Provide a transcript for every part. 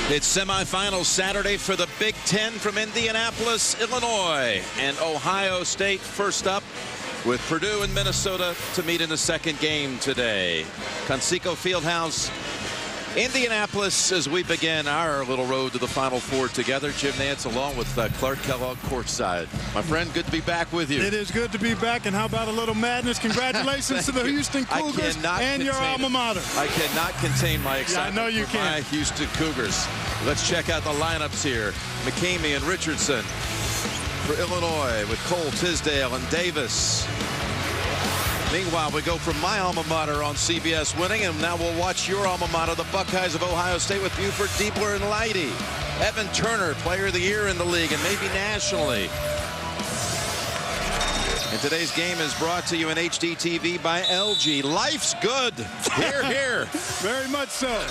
It's semifinal Saturday for the Big Ten from Indianapolis, Illinois, and Ohio State first up with Purdue and Minnesota to meet in the second game today. Conseco Fieldhouse, Indianapolis, as we begin our little road to the Final Four together. Jim Nance along with Clark Kellogg courtside. My friend, good to be back with you. It is good to be back, and how about a little madness? Congratulations to the Houston Cougars and your alma mater. I cannot contain my excitement. I know you for can. My Houston Cougars. Let's check out the lineups here. McCamey and Richardson for Illinois with Cole, Tisdale, and Davis. Meanwhile, we go from my alma mater on CBS winning, and now we'll watch your alma mater, the Buckeyes of Ohio State, with Buford, Diebler, and Leidy. Evan Turner, Player of the Year in the league and maybe nationally. And today's game is brought to you in HD TV by LG. Life's good. Hear, hear. Very much so.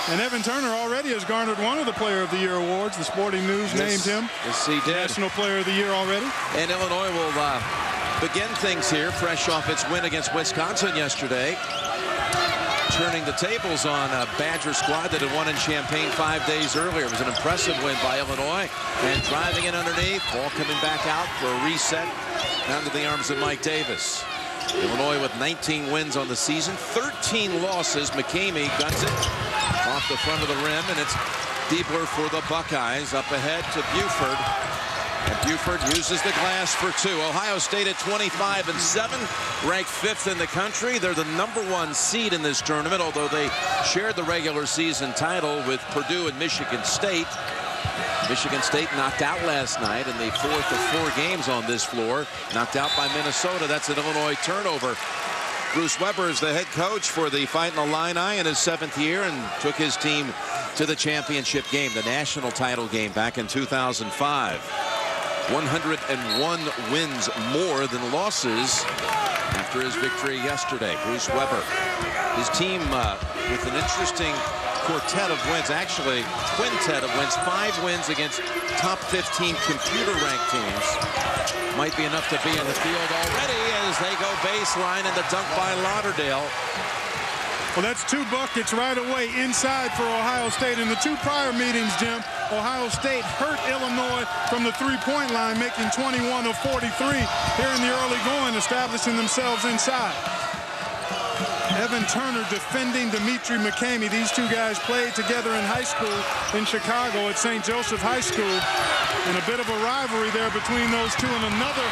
And Evan Turner already has garnered one of the Player of the Year awards. The Sporting News named him. Yes, he did. National Player of the Year already. And Illinois will begin things here, fresh off its win against Wisconsin yesterday. Turning the tables on a Badger squad that had won in Champaign 5 days earlier. It was an impressive win by Illinois. And driving in underneath, ball coming back out for a reset down to the arms of Mike Davis. Illinois with 19 wins on the season, 13 losses. McCamey guns it off the front of the rim, and it's Diebler for the Buckeyes. Up ahead to Buford. And Buford uses the glass for two. Ohio State at 25-7, ranked 5th in the country. They're the #1 seed in this tournament, although they shared the regular season title with Purdue and Michigan State. Michigan State knocked out last night in the 4th of 4 games on this floor. Knocked out by Minnesota. That's an Illinois turnover. Bruce Weber is the head coach for the Fighting Illini in his 7th year and took his team to the championship game, the national title game, back in 2005. 101 wins more than losses after his victory yesterday. Bruce Weber, his team with an interesting quartet of wins, actually quintet of wins, 5 wins against top 15 computer-ranked teams. Might be enough to be in the field already as they go baseline and the dunk by Lauderdale. Well, that's 2 buckets right away inside for Ohio State. In the 2 prior meetings, Jim, Ohio State hurt Illinois from the 3-point line, making 21 of 43 here in the early going, establishing themselves inside. Evan Turner defending Dimitri McCamey. These 2 guys played together in high school in Chicago at St. Joseph High School. And a bit of a rivalry there between those 2, and another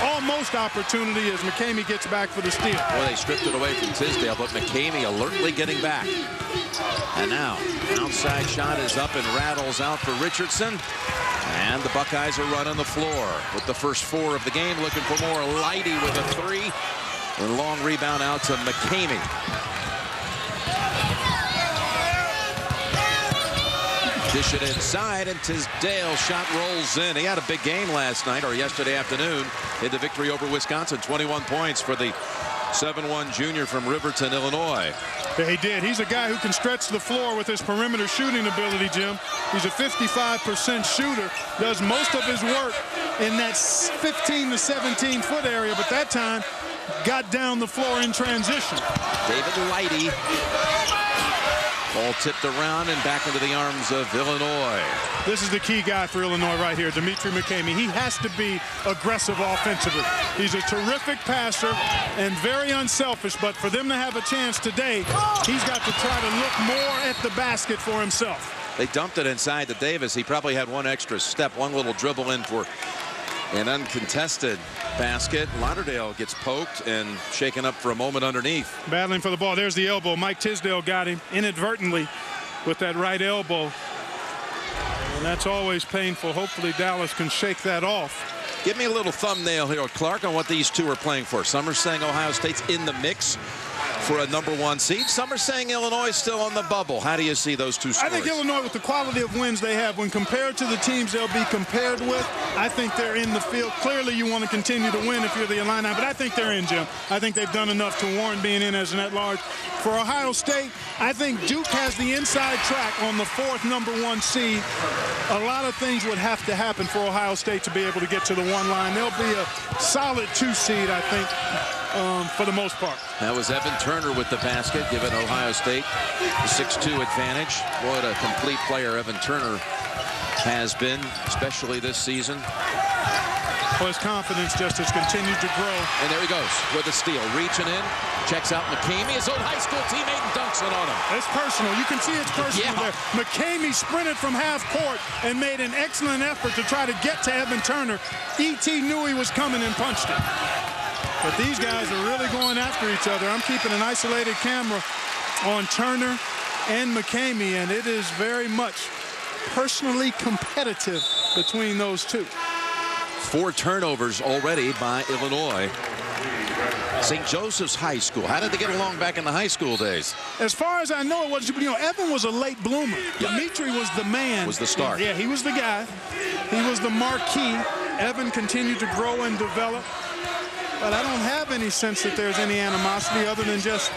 almost opportunity as McCamey gets back for the steal. Well, they stripped it away from Tisdale, but McCamey alertly getting back. And now, outside shot is up and rattles out for Richardson. And the Buckeyes are running the floor with the first 4 of the game, looking for more. Leidy with a 3. And long rebound out to McCamey. Dish it inside, and Tisdale shot rolls in. He had a big game last night, or yesterday afternoon, in the victory over Wisconsin. 21 points for the 7'1" junior from Riverton, Illinois. Yeah, he did. He's a guy who can stretch the floor with his perimeter shooting ability, Jim. He's a 55% shooter, does most of his work in that 15 to 17 foot area, but that time got down the floor in transition. David Leidy. Ball tipped around and back into the arms of Illinois. This is the key guy for Illinois right here, Dimitri McCamey. He has to be aggressive offensively. He's a terrific passer and very unselfish, but for them to have a chance today, he's got to try to look more at the basket for himself. They dumped it inside to Davis. He probably had one extra step, one little dribble in for an uncontested basket. Lauderdale gets poked and shaken up for a moment underneath. Battling for the ball. There's the elbow. Mike Tisdale got him inadvertently with that right elbow. And that's always painful. Hopefully Dallas can shake that off. Give me a little thumbnail here, Clark, on what these 2 are playing for. Some are saying Ohio State's in the mix for a #1 seed. Some are saying Illinois is still on the bubble. How do you see those 2 scores? I think Illinois, with the quality of wins they have, when compared to the teams they'll be compared with, I think they're in the field. Clearly, you want to continue to win if you're the Illini, but I think they're in, Jim. I think they've done enough to warrant being in as an at-large. For Ohio State, I think Duke has the inside track on the 4th #1 seed. A lot of things would have to happen for Ohio State to be able to get to the 1 line. They'll be a solid 2 seed, I think. for the most part. That was Evan Turner with the basket, giving Ohio State the 6-2 advantage. What a complete player Evan Turner has been, especially this season. Well, his confidence just has continued to grow. And there he goes with a steal. Reaching in, checks out McCamey, his old high school teammate, and dunks it on him. It's personal. You can see it's personal there. McCamey sprinted from half court and made an excellent effort to try to get to Evan Turner. E.T. knew he was coming and punched it. But these guys are really going after each other. I'm keeping an isolated camera on Turner and McCamey, and it is very much personally competitive between those two. 4 turnovers already by Illinois. St. Joseph's High School. How did they get along back in the high school days? As far as I know, it wasn't. Evan was a late bloomer. Dimitri was the man. Was the star. Yeah, he was the guy. He was the marquee. Evan continued to grow and develop. But I don't have any sense that there's any animosity other than just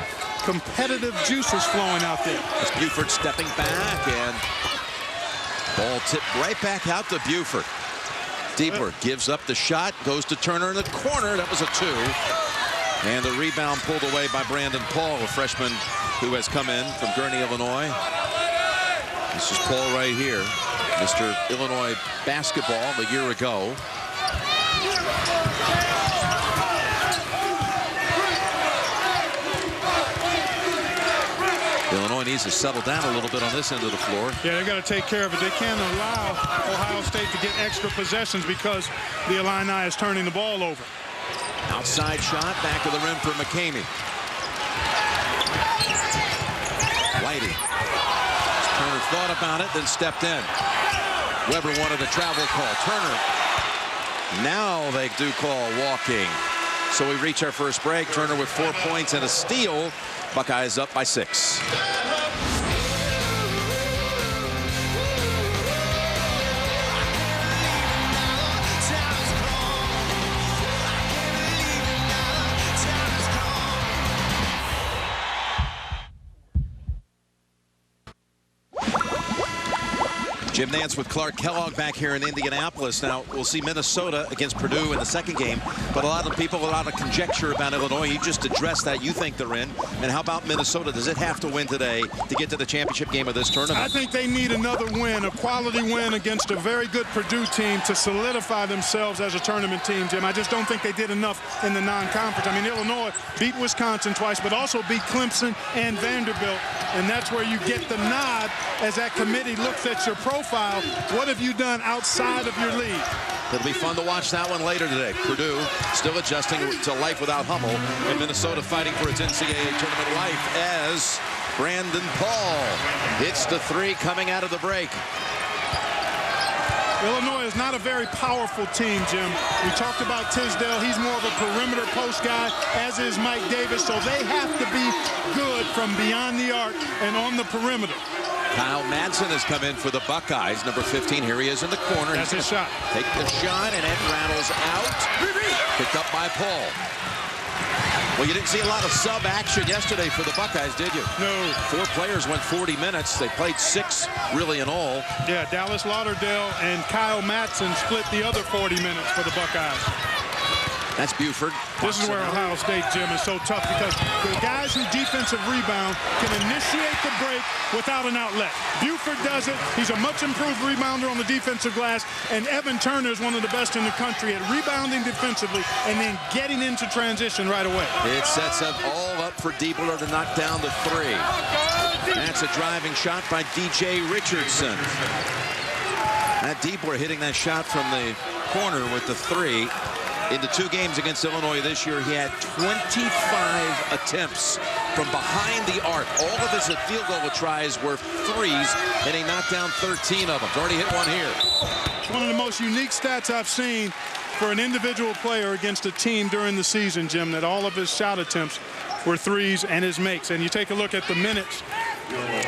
competitive juices flowing out there. It's Buford stepping back, and ball tipped right back out to Buford. Diebler gives up the shot, goes to Turner in the corner. That was a 2. And the rebound pulled away by Brandon Paul, a freshman who has come in from Gurnee, Illinois. This is Paul right here, Mr. Illinois basketball a year ago. Illinois needs to settle down a little bit on this end of the floor. Yeah, they've got to take care of it. They can't allow Ohio State to get extra possessions because the Illini is turning the ball over. Outside shot, back of the rim for McCamey. Whitey. Turner thought about it, then stepped in. Weber wanted a travel call. Turner. Now they do call walking. So we reach our first break. Turner with 4 points and a steal. Buckeyes up by 6. Jim Nance with Clark Kellogg back here in Indianapolis. Now, we'll see Minnesota against Purdue in the second game, but a lot of people, a lot of conjecture about Illinois. You just addressed that. You think they're in. And how about Minnesota? Does it have to win today to get to the championship game of this tournament? I think they need another win, a quality win against a very good Purdue team to solidify themselves as a tournament team, Jim. I just don't think they did enough in the non-conference. I mean, Illinois beat Wisconsin twice, but also beat Clemson and Vanderbilt. And that's where you get the nod as that committee looks at your profile. What have you done outside of your league? It'll be fun to watch that one later today. Purdue still adjusting to life without Hummel, and Minnesota fighting for its NCAA tournament life as Brandon Paul hits the 3 coming out of the break. Illinois is not a very powerful team, Jim. We talked about Tisdale. He's more of a perimeter post guy, as is Mike Davis, so they have to be good from beyond the arc and on the perimeter. Kyle Madsen has come in for the Buckeyes. Number 15, here he is in the corner. That's his shot. Take the shot, and it rattles out. Picked up by Paul. Well, you didn't see a lot of sub action yesterday for the Buckeyes, did you? No. 4 players went 40 minutes. They played 6 really in all. Yeah, Dallas Lauderdale and Kyle Madsen split the other 40 minutes for the Buckeyes. That's Buford. This is where Ohio State, Jim, is so tough because the guys who defensive rebound can initiate the break without an outlet. Buford does it. He's a much improved rebounder on the defensive glass, and Evan Turner is one of the best in the country at rebounding defensively and then getting into transition right away. It sets up all up for Diebler to knock down the 3. That's a driving shot by DJ Richardson. That Diebler hitting that shot from the corner with the 3. In the 2 games against Illinois this year, he had 25 attempts from behind the arc. All of his field goal tries were 3s, and he knocked down 13 of them. He's already hit 1 here. It's one of the most unique stats I've seen for an individual player against a team during the season, Jim, that all of his shot attempts were 3s and his makes. And you take a look at the minutes,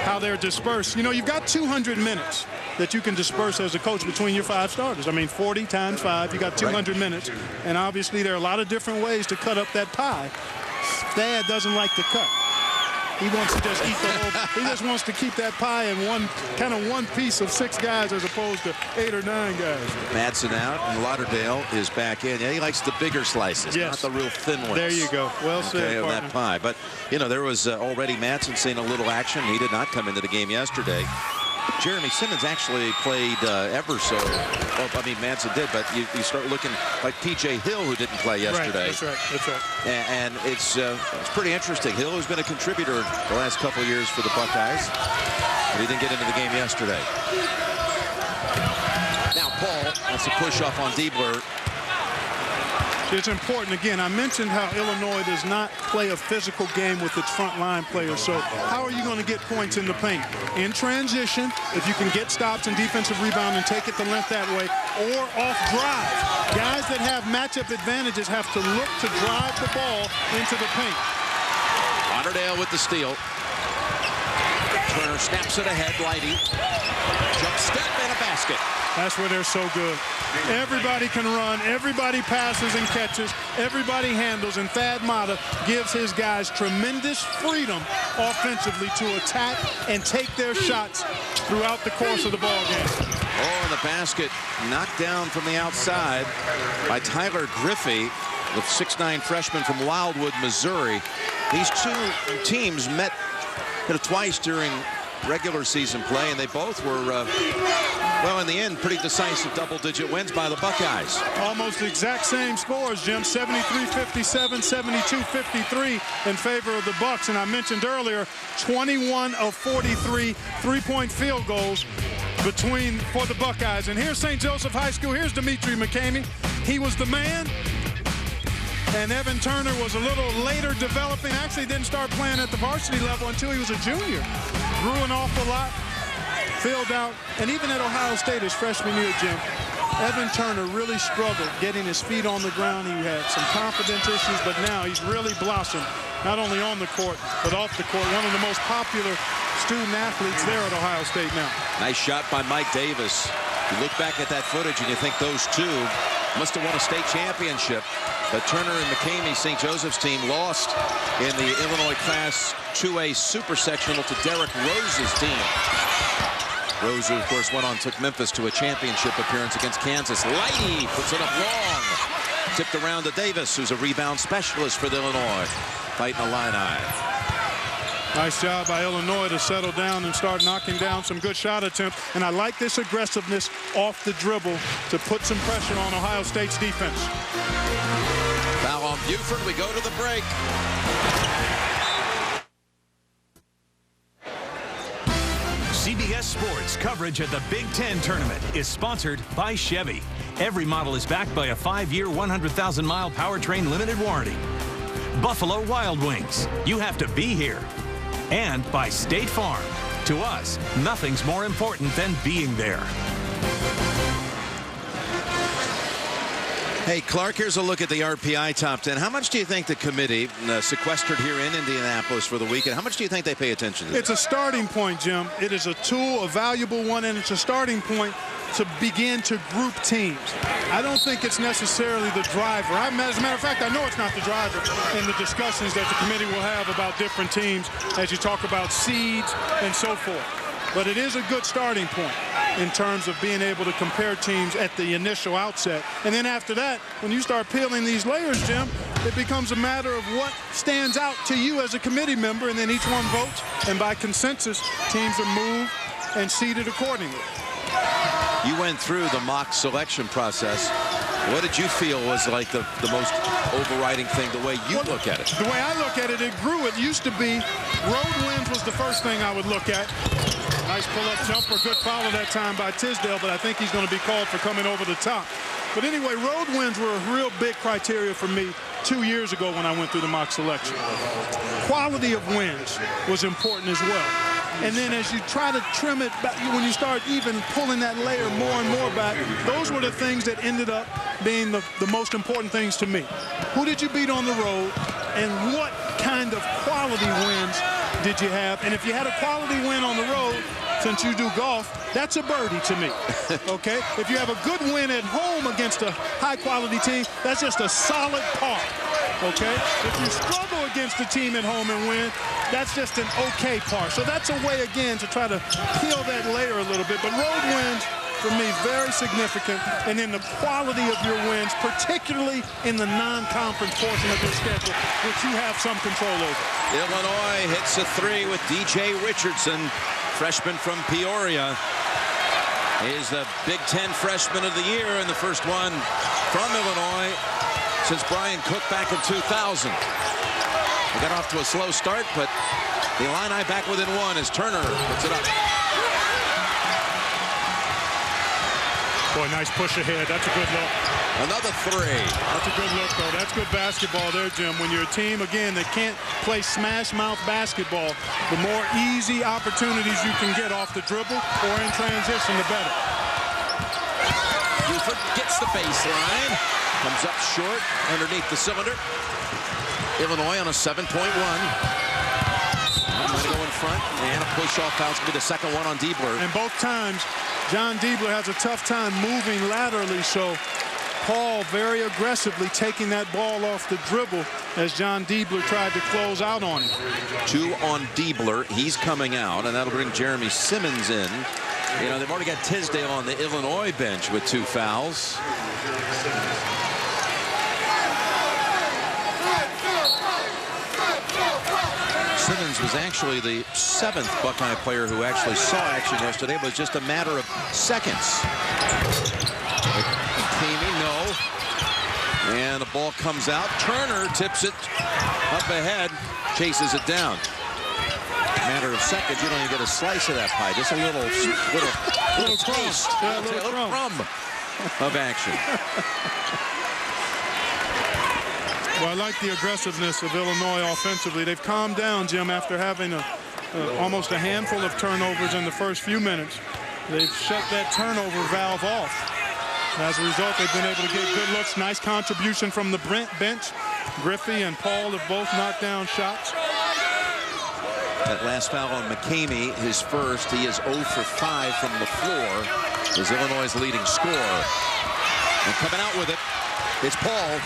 how they're dispersed. You know, you've got 200 minutes that you can disperse as a coach between your 5 starters. I mean, 40 times 5, you got 200 minutes. And obviously there are a lot of different ways to cut up that pie. Thad doesn't like to cut. He wants to just eat the whole. He just wants to keep that pie in one piece of 6 guys as opposed to 8 or 9 guys. Madsen out, and Lauderdale is back in. Yeah, he likes the bigger slices, yes, not the real thin ones. There you go. Well said, of that pie. But, you know, there was already Madsen seeing a little action. He did not come into the game yesterday. Jeremy Simmons actually played ever so. Well, I mean, Madsen did, but you start looking like P.J. Hill, who didn't play yesterday. Right, that's right. And it's pretty interesting. Hill has been a contributor the last couple of years for the Buckeyes, but he didn't get into the game yesterday. Now Paul, that's a push-off on Diebler. It's important. Again, I mentioned how Illinois does not play a physical game with its front line players. So how are you going to get points in the paint? In transition, if you can get stops and defensive rebound and take it to length that way, or off drive. Guys that have matchup advantages have to look to drive the ball into the paint. Lauderdale with the steal. Turner snaps it ahead. Lighty. Jump step and a basket. That's where they're so good. Everybody can run. Everybody passes and catches. Everybody handles. And Thad Matta gives his guys tremendous freedom offensively to attack and take their shots throughout the course of the ball game. Oh, and the basket knocked down from the outside by Tyler Griffey, the 6'9" freshman from Wildwood, Missouri. These two teams met twice during regular season play, and they both were, well, in the end, pretty decisive double-digit wins by the Buckeyes. Almost the exact same scores, Jim. 73-57, 72-53 in favor of the Bucks. And I mentioned earlier, 21 of 43 three-point field goals for the Buckeyes. And here's St. Joseph High School. Here's Dimitri McCamey. He was the man. And Evan Turner was a little later developing. Actually didn't start playing at the varsity level until he was a junior. Grew an awful lot, filled out. And even at Ohio State his freshman year, Jim, Evan Turner really struggled getting his feet on the ground. He had some confidence issues, but now he's really blossomed, not only on the court, but off the court. One of the most popular student athletes there at Ohio State now. Nice shot by Mike Davis. You look back at that footage and you think those two must have won a state championship. But Turner and McCamey, St. Joseph's team, lost in the Illinois Class 2A Super Sectional to Derek Rose's team. Rose, who, of course, went on, took Memphis to a championship appearance against Kansas. Lighty puts it up long. Tipped around to Davis, who's a rebound specialist for the Illinois. Fighting Illini. Nice job by Illinois to settle down and start knocking down some good shot attempts. And I like this aggressiveness off the dribble to put some pressure on Ohio State's defense. Foul on Buford. We go to the break. CBS Sports coverage of the Big Ten tournament is sponsored by Chevy. Every model is backed by a 5-year, 100,000-mile powertrain limited warranty. Buffalo Wild Wings. You have to be here. And by State Farm. To us, nothing's more important than being there. Hey, Clark, here's a look at the RPI top 10. How much do you think the committee, sequestered here in Indianapolis for the weekend, how much do you think they pay attention to this? It's a starting point, Jim. It is a tool, a valuable one, and it's a starting point to begin to group teams. I don't think it's necessarily the driver. As a matter of fact, I know it's not the driver in the discussions that the committee will have about different teams as you talk about seeds and so forth. But it is a good starting point in terms of being able to compare teams at the initial outset. And then after that, when you start peeling these layers, Jim, it becomes a matter of what stands out to you as a committee member, and then each one votes, and by consensus, teams are moved and seeded accordingly. You went through the mock selection process. What did you feel was like the most overriding thing, the way you look at it? The way I look at it, it grew. It used to be road wins was the first thing I would look at. Nice pull-up jumper, good follow that time by Tisdale, but I think he's going to be called for coming over the top. But anyway, road wins were a real big criteria for me 2 years ago when I went through the mock selection. Quality of wins was important as well. And then as you try to trim it back, when you start even pulling that layer more and more back, those were the things that ended up being the most important things to me. Who did you beat on the road, and what kind of quality wins did you have? And if you had a quality win on the road, since you do golf, that's a birdie to me, okay? If you have a good win at home against a high-quality team, that's just a solid par. okay? If you struggle against a team at home and win, that's just an okay part. So that's a way, again, to try to peel that layer a little bit. But road wins, for me, very significant. And then the quality of your wins, particularly in the non-conference portion of your schedule, which you have some control over. Illinois hits a three with DJ Richardson, freshman from Peoria. He's the Big Ten Freshman of the Year and the first one from Illinois since Brian Cook back in 2000. They got off to a slow start, but the Illini back within one as Turner puts it up. Boy, nice push ahead. That's a good look. Another three. That's a good look, though. That's good basketball there, Jim. When you're a team, again, that can't play smash-mouth basketball, the more easy opportunities you can get off the dribble or in transition, the better. Buford gets the baseline. Comes up short underneath the cylinder. Illinois on a 7-point run. I'm going to go in front. And a push-off foul. It's going to be the second one on Diebler. And both times, John Diebler has a tough time moving laterally, so Paul very aggressively taking that ball off the dribble as John Diebler tried to close out on him. Two on Diebler. He's coming out, and that'll bring Jeremy Simmons in. You know, they've already got Tisdale on the Illinois bench with 2 fouls. Simmons was actually the 7th Buckeye player who actually saw action yesterday. It was just a matter of seconds. Kamey, no. And the ball comes out. Turner tips it up ahead, chases it down. Matter of seconds, you don't even get a slice of that pie. Just a little taste, yeah, a little crumb of action. Well, I like the aggressiveness of Illinois offensively. They've calmed down, Jim, after having almost a handful of turnovers in the first few minutes. They've shut that turnover valve off. As a result, they've been able to get good looks. Nice contribution from the bench. Griffey and Paul have both knocked down shots. That last foul on McCamey, his first. He is 0 for 5 from the floor. Is Illinois' leading scorer. And coming out with it, it's Paul.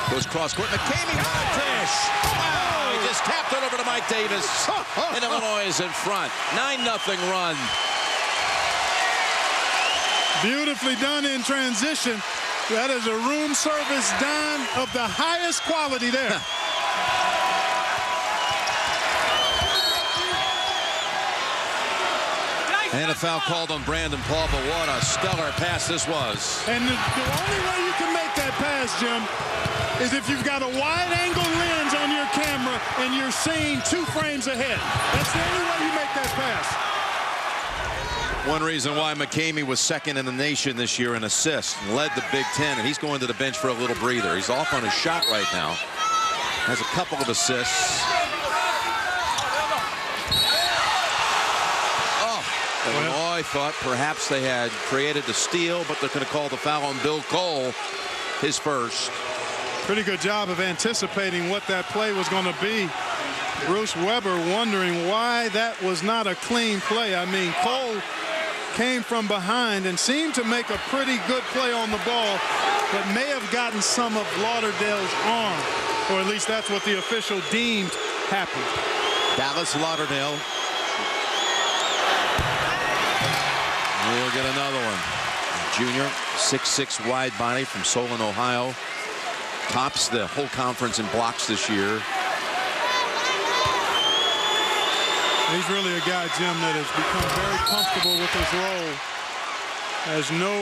Goes cross court. McCamey with a dish. Oh, he just tapped it over to Mike Davis. And Illinois is in front. 9-0 run. Beautifully done in transition. That is a room service dime of the highest quality there. And a foul called on Brandon Paul, but what a stellar pass this was. And the only way you can make that pass, Jim, is if you've got a wide-angle lens on your camera and you're seeing 2 frames ahead. That's the only way you make that pass. One reason why McCamey was 2nd in the nation this year in assists, led the Big Ten, and he's going to the bench for a little breather. He's off on his shot right now. Has a couple of assists. Illinois thought perhaps they had created the steal, but they're going to call the foul on Bill Cole, his first. Pretty good job of anticipating what that play was going to be. Bruce Weber wondering why that was not a clean play. I mean, Cole came from behind and seemed to make a pretty good play on the ball that may have gotten some of Lauderdale's arm, or at least that's what the official deemed happened. Dallas Lauderdale. We'll get another one. Junior, 6'6" wide body from Solon, Ohio. Tops the whole conference in blocks this year. He's really a guy, Jim, that has become very comfortable with his role. Has no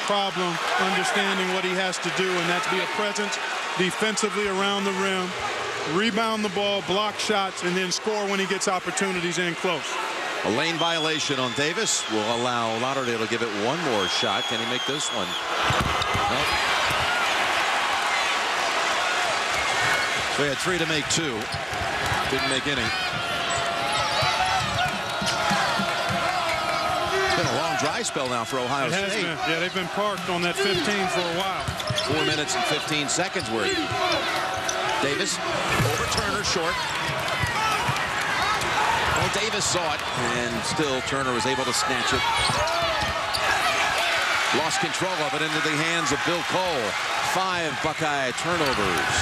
problem understanding what he has to do, and that's be a presence defensively around the rim, rebound the ball, block shots, and then score when he gets opportunities in close. A lane violation on Davis will allow Lauderdale to give it one more shot. Can he make this one? Nope. So he had 3 to make 2. Didn't make any. It's been a long dry spell now for Ohio State. Yeah, they've been parked on that 15 for a while. 4 minutes and 15 seconds worth. Davis over Turner, short. Well, Davis saw it, and still Turner was able to snatch it. Lost control of it into the hands of Bill Cole. 5 Buckeye turnovers.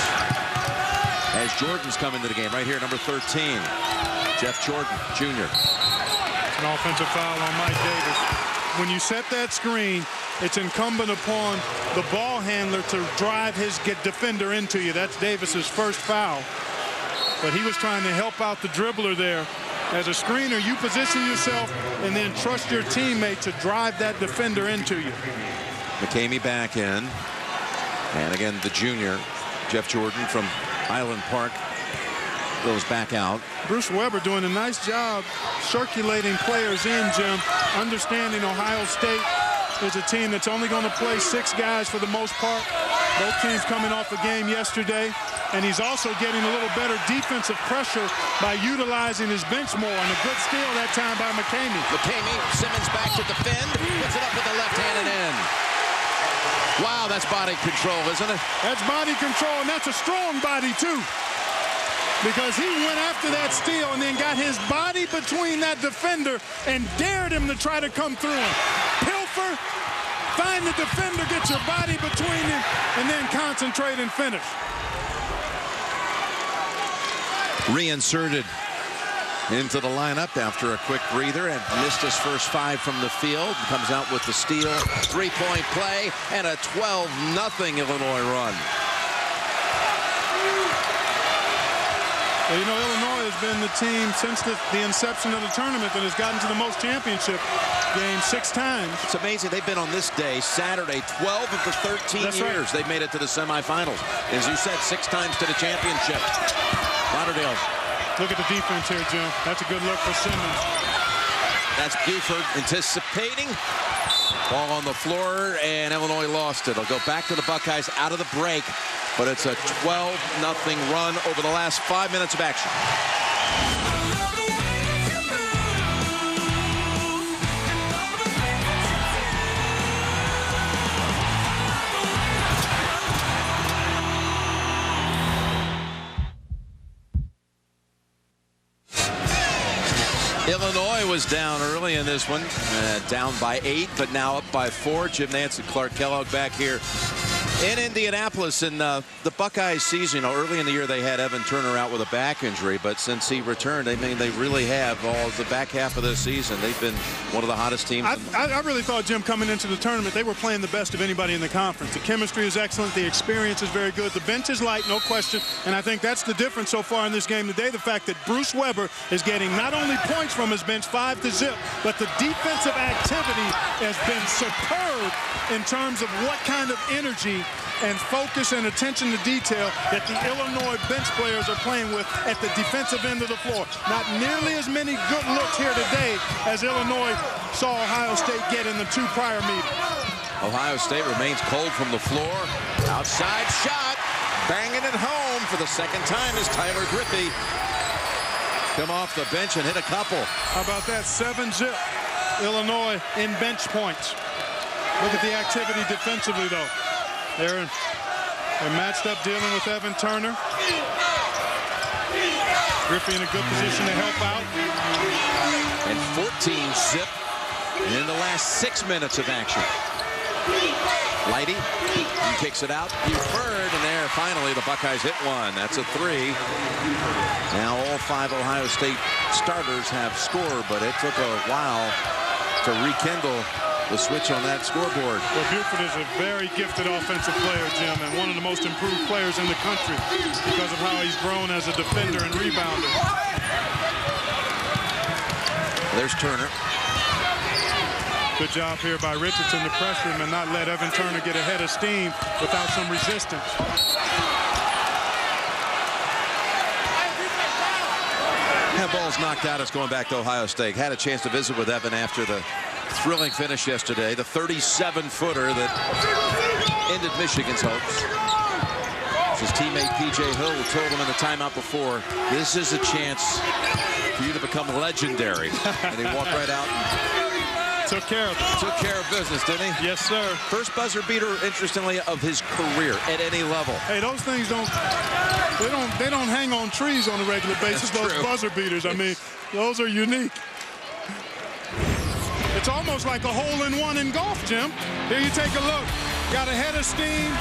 As Jordan's come into the game right here, number 13, Jeff Jordan, Jr. An offensive foul on Mike Davis. When you set that screen, it's incumbent upon the ball handler to drive his defender into you. That's Davis's first foul. But he was trying to help out the dribbler there. As a screener, you position yourself and then trust your teammate to drive that defender into you. McCamey back in. And again, the junior, Jeff Jordan from Island Park, goes back out. Bruce Weber doing a nice job circulating players in, Jim. Understanding Ohio State is a team that's only going to play 6 guys for the most part. Both teams coming off a game yesterday. And he's also getting a little better defensive pressure by utilizing his bench more. And a good steal that time by McCamey. McCamey, Simmons back to defend. Puts it up with the left hand and in. Wow, that's body control, isn't it? That's body control, and that's a strong body, too. Because he went after that steal and then got his body between that defender and dared him to try to come through him. Pilfer, find the defender, get your body between him, and then concentrate and finish. Reinserted into the lineup after a quick breather and missed his first 5 from the field. Comes out with the steal, 3-point play, and a 12-0 Illinois run. Well, you know, Illinois has been the team since the inception of the tournament that has gotten to the most championship games 6 times. It's amazing. They've been on this day, Saturday, 12 of the 13 That's years. right. They've made it to the semifinals. As you said, 6 times to the championship. Lauderdale. Look at the defense here, Jim. That's a good look for Simmons. That's Buford anticipating. Ball on the floor, and Illinois lost it. It'll go back to the Buckeyes out of the break, but it's a 12-0 run over the last 5 minutes of action. Illinois was down early in this one, down by 8, but now up by 4. Jim Nance and Clark Kellogg back here in Indianapolis. In the Buckeyes season, you know, early in the year they had Evan Turner out with a back injury, but since he returned, I mean, they really have all the back half of this season. They've been one of the hottest teams. I really thought, Jim, coming into the tournament, they were playing the best of anybody in the conference. The chemistry is excellent. The experience is very good. The bench is light, no question. And I think that's the difference so far in this game today. The fact that Bruce Weber is getting not only points from his bench, 5-0, but the defensive activity has been superb in terms of what kind of energy and focus and attention to detail that the Illinois bench players are playing with at the defensive end of the floor. Not nearly as many good looks here today as Illinois saw Ohio State get in the 2 prior meetings. Ohio State remains cold from the floor. Outside shot, banging it home for the second time is Tyler Griffey. Come off the bench and hit a couple. How about that? 7-0. Illinois in bench points. Look at the activity defensively, though. They're matched up dealing with Evan Turner. Griffey in a good position to help out. And 14-zip in the last 6 minutes of action. Lighty, he kicks it out. Buford, and there, finally, the Buckeyes hit one. That's a 3. Now all 5 Ohio State starters have scored, but it took a while to rekindle the switch on that scoreboard. Well, Buford is a very gifted offensive player, Jim, and one of the most improved players in the country because of how he's grown as a defender and rebounder. There's Turner. Good job here by Richardson to pressure him and not let Evan Turner get ahead of steam without some resistance. That ball's knocked out. It's going back to Ohio State. Had a chance to visit with Evan after the thrilling finish yesterday. The 37-footer that ended Michigan's hopes. His teammate P.J. Hill told him in the timeout before, this is a chance for you to become legendary. And he walked right out and took care of it. Took care of business, didn't he? Yes, sir. First buzzer beater, interestingly, of his career at any level. Hey, those things don't hang on trees on a regular basis. That's those true. buzzer beaters, I mean, those are unique. It's almost like a hole-in-one in golf, Jim. Here you take a look. Got a head of steam.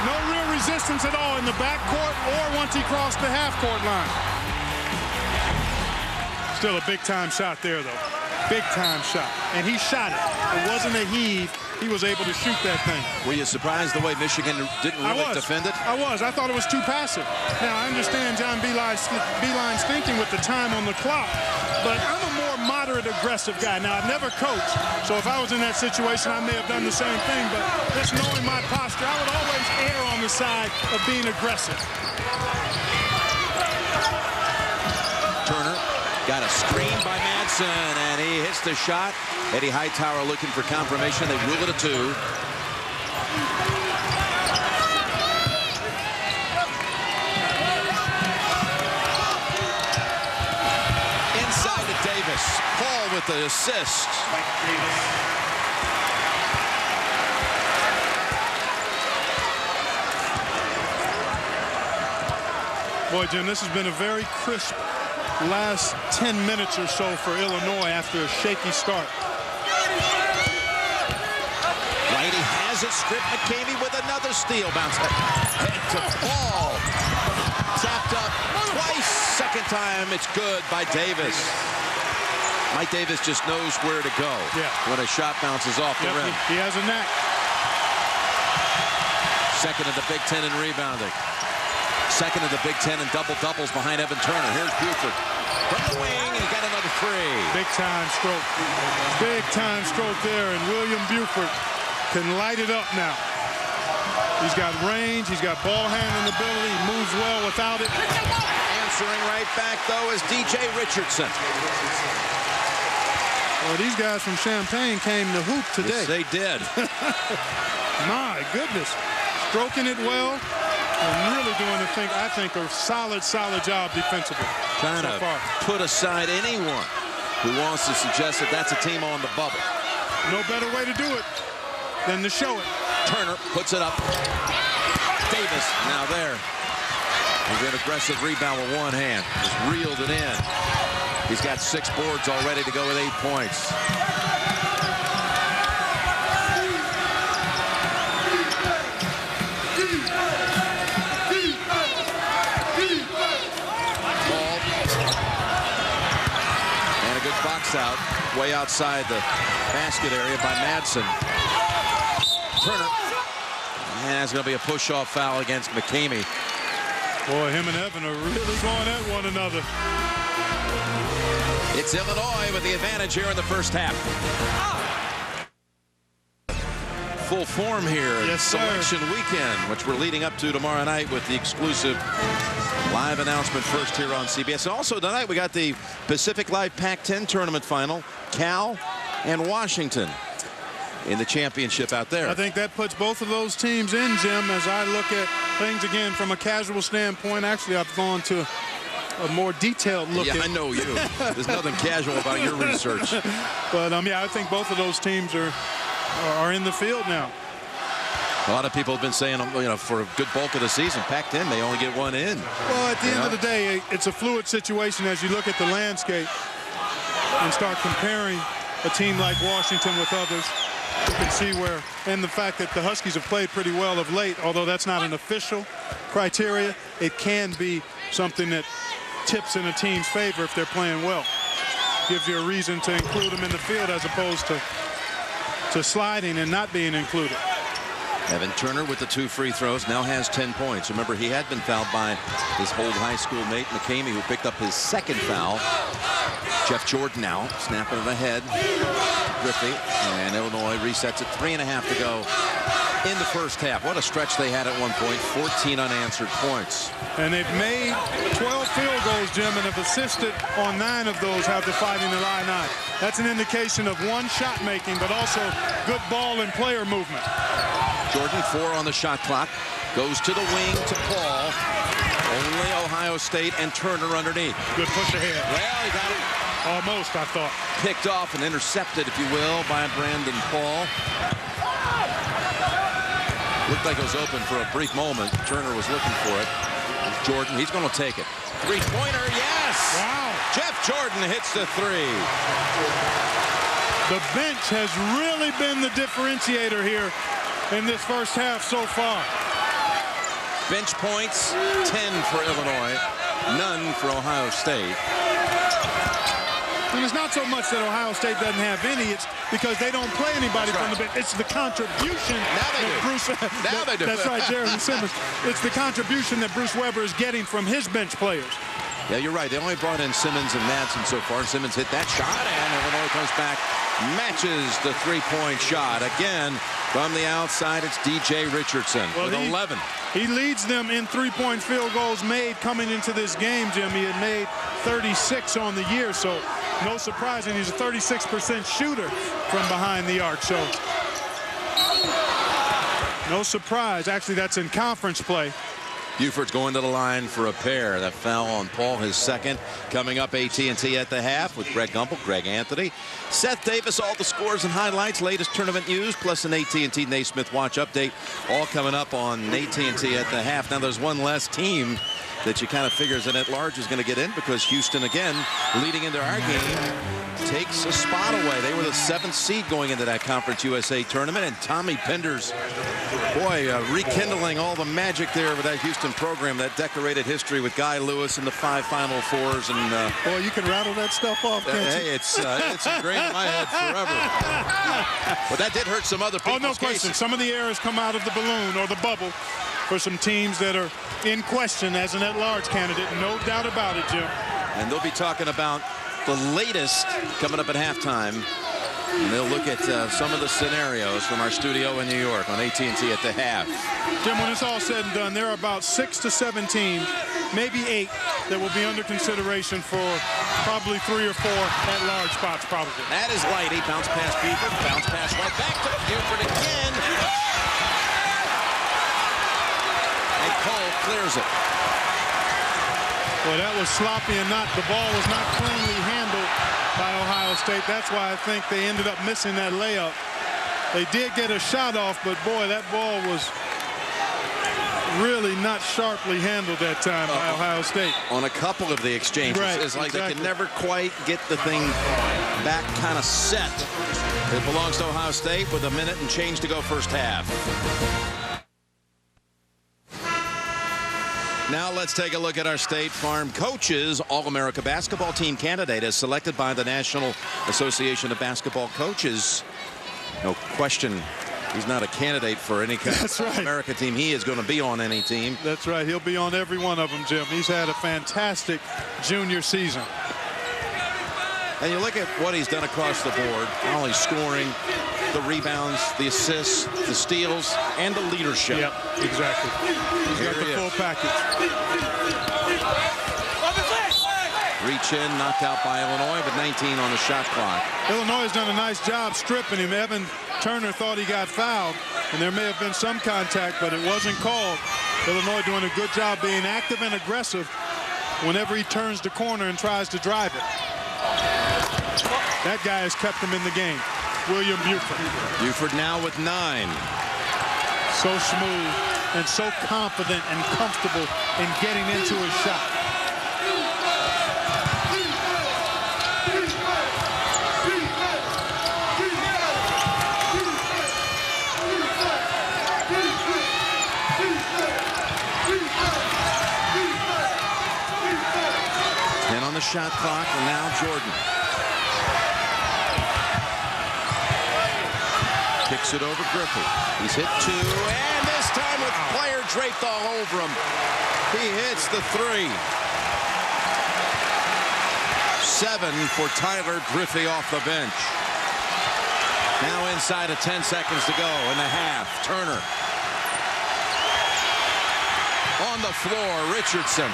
No real resistance at all in the backcourt or once he crossed the half-court line. Still a big-time shot there, though. Big-time shot. And he shot it. It wasn't a heave. He was able to shoot that thing. Were you surprised the way Michigan didn't really defend it? I was. I thought it was too passive. Now, I understand John Beilein's thinking with the time on the clock, but I'm a more moderate, aggressive guy. Now, I've never coached, so if I was in that situation, I may have done the same thing, but just knowing my posture, I would always err on the side of being aggressive. Turner got a screen by Madsen, and he hits the shot. Eddie Hightower looking for confirmation. They rule it a 2. Inside to Davis. Paul with the assist. Boy, Jim, this has been a very crisp last 10 minutes or so for Illinois after a shaky start. Whitey has it, stripped. McCamey with another steal. Bounce head to Paul. Tapped up twice. Second time, it's good by Davis. Mike Davis just knows where to go when a shot bounces off the rim. He has a knack. Second of the Big Ten in rebounding. Second of the Big Ten in double-doubles behind Evan Turner. Here's Buford from the wing, and he got another 3. Big-time stroke. Big-time stroke there, and William Buford can light it up now. He's got range. He's got ball handling ability. He moves well without it. Answering right back, though, is DJ Richardson. Well, these guys from Champaign came to hoop today. Yes, they did. My goodness. Stroking it well. And really doing I think a solid job defensively. Trying to put aside anyone who wants to suggest that that's a team on the bubble. No better way to do it than to show it. Turner puts it up. Davis now there. He's an aggressive rebound with one hand. Just reeled it in. He's got 6 boards already to go with 8 points. Box out, way outside the basket area by Madsen. Turner. And it's going to be a push-off foul against McCamey. Boy, him and Evan are really going at one another. It's Illinois with the advantage here in the first half. Full form here at Selection Weekend, which we're leading up to tomorrow night with the exclusive live announcement first here on CBS. Also tonight we got the Pacific Live Pac-10 tournament final. Cal and Washington in the championship out there. I think that puts both of those teams in, Jim, as I look at things again from a casual standpoint. Actually, I've gone to a more detailed look. Yeah, I know you. There's nothing casual about your research. But yeah, I think both of those teams are in the field now. A lot of people have been saying, for a good bulk of the season, Pac-10 may only get one in. Well, at the end of the day, it's a fluid situation as you look at the landscape and start comparing a team like Washington with others. You can see where, and the fact that the Huskies have played pretty well of late, although that's not an official criteria, it can be something that tips in a team's favor if they're playing well. Gives you a reason to include them in the field as opposed to sliding and not being included. Evan Turner with the 2 free throws now has 10 points. Remember, he had been fouled by his old high school mate McCamey, who picked up his 2nd foul. Jeff Jordan now snapping it ahead. Griffey, and Illinois resets at 3.5 to go in the first half. What a stretch they had at one point. 14 unanswered points. And they've made 12 field goals, Jim, and have assisted on 9 of those after fighting the line out. That's an indication of one shot making, but also good ball and player movement. Jordan 4 on the shot clock. Goes to the wing to Paul. Only Ohio State and Turner underneath. Good push ahead. Well, he got it. Almost, I thought. Picked off and intercepted, if you will, by Brandon Paul. Looked like it was open for a brief moment. Turner was looking for it. Jordan, he's going to take it. 3-pointer, yes! Wow. Jeff Jordan hits the 3. The bench has really been the differentiator here in this first half so far. Bench points, 10 for Illinois, none for Ohio State. And it's not so much that Ohio State doesn't have any. It's because they don't play anybody That's from right. the bench. It's the contribution Now they that do. Bruce. Now they do. That's right, Jeremy Simmons. It's the contribution that Bruce Weber is getting from his bench players. Yeah, you're right. They only brought in Simmons and Madsen so far. Simmons hit that shot, and Illinois comes back, matches the three-point shot. Again, from the outside, it's DJ Richardson with 11. He leads them in three-point field goals made coming into this game, Jim. He had made 36 on the year, so no surprise. And he's a 36% shooter from behind the arc, so no surprise. Actually, that's in conference play. Buford's going to the line for a pair. That foul on Paul, his second. Coming up, AT&T at the half with Greg Gumbel, Greg Anthony, Seth Davis, all the scores and highlights, latest tournament news, plus an AT&T Naismith Watch update, all coming up on AT&T at the half. Now, there's one less team that you kind of figure as an at-large is going to get in because Houston, again, leading into our game, takes a spot away. They were the 7th seed going into that Conference USA tournament, and Tommy Penders, boy, rekindling all the magic there with that Houston program, that decorated history with Guy Lewis and the 5 Final Fours. And boy, you can rattle that stuff off, can't you? hey, it's ingrained in my head forever. But that did hurt some other people's Oh, no question. cases. Some of the air has come out of the balloon or the bubble for some teams that are in question as an at-large candidate. No doubt about it, Jim. And they'll be talking about the latest coming up at halftime. And they'll look at some of the scenarios from our studio in New York on AT&T at the half. Jim, when it's all said and done, there are about 6 to 7 teams, maybe 8, that will be under consideration for probably 3 or 4 at-large spots, probably. That is light. He bounce past Buford, bounce pass right back to Buford again. And Cole clears it. Well, that was sloppy and the ball was not cleanly handled by Ohio State. That's why I think they ended up missing that layup. They did get a shot off, but boy, that ball was really not sharply handled that time by Ohio State. On a couple of the exchanges, Right, it's like exactly. they can never quite get the thing back kind of set. It belongs to Ohio State with a minute and change to go first half. Now let's take a look at our State Farm coaches. All-America basketball team candidate as selected by the National Association of Basketball Coaches. No question, he's not a candidate for any kind That's of right. America team. He is going to be on any team. That's right. He'll be on every one of them, Jim. He's had a fantastic junior season. And you look at what he's done across the board, not only scoring, the rebounds, the assists, the steals, and the leadership. Yep, exactly. He's got the full package. Reach in, knocked out by Illinois, but 19 on the shot clock. Illinois has done a nice job stripping him. Evan Turner thought he got fouled, and there may have been some contact, but it wasn't called. Illinois doing a good job being active and aggressive whenever he turns the corner and tries to drive it. That guy has kept him in the game. William Buford. Buford now with 9. So smooth and so confident and comfortable in getting into his shot. On the shot clock, and now Jordan. Kicks it over Griffey. He's hit 2, and this time with player draped all over him. He hits the 3. 7 for Tyler Griffey off the bench. Now inside of 10 seconds to go in the half. Turner. On the floor, Richardson.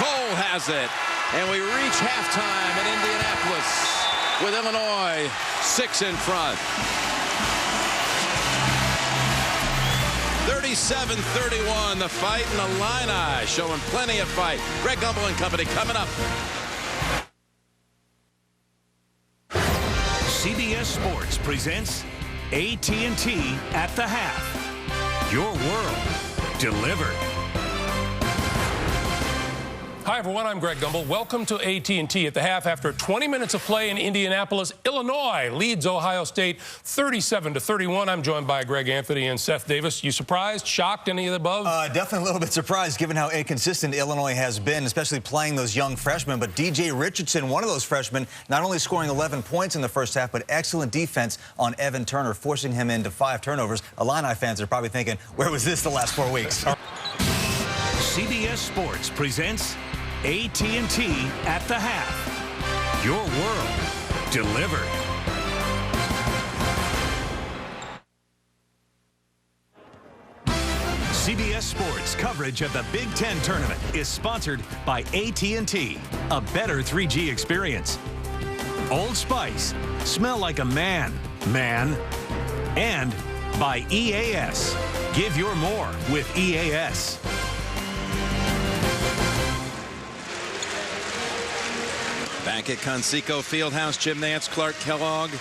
Cole has it. And we reach halftime in Indianapolis with Illinois 6 in front. 37-31, the fight in the Illini showing plenty of fight. Greg Gumbel and company coming up. CBS Sports presents AT&T at the half. Your world delivered. Hi, everyone. I'm Greg Gumbel. Welcome to AT&T. At the half, after 20 minutes of play in Indianapolis, Illinois leads Ohio State 37-31. I'm joined by Greg Anthony and Seth Davis. You surprised, shocked, any of the above? Definitely a little bit surprised, given how inconsistent Illinois has been, especially playing those young freshmen. But DJ Richardson, one of those freshmen, not only scoring 11 points in the first half, but excellent defense on Evan Turner, forcing him into 5 turnovers. Illini fans are probably thinking, where was this the last 4 weeks? CBS Sports presents AT&T at the half. Your world delivered. CBS Sports coverage of the Big Ten tournament is sponsored by AT&T, a better 3G experience. Old Spice, smell like a man. And by EAS, give your more with EAS. Back at Conseco Fieldhouse, Jim Nantz, Clark Kellogg.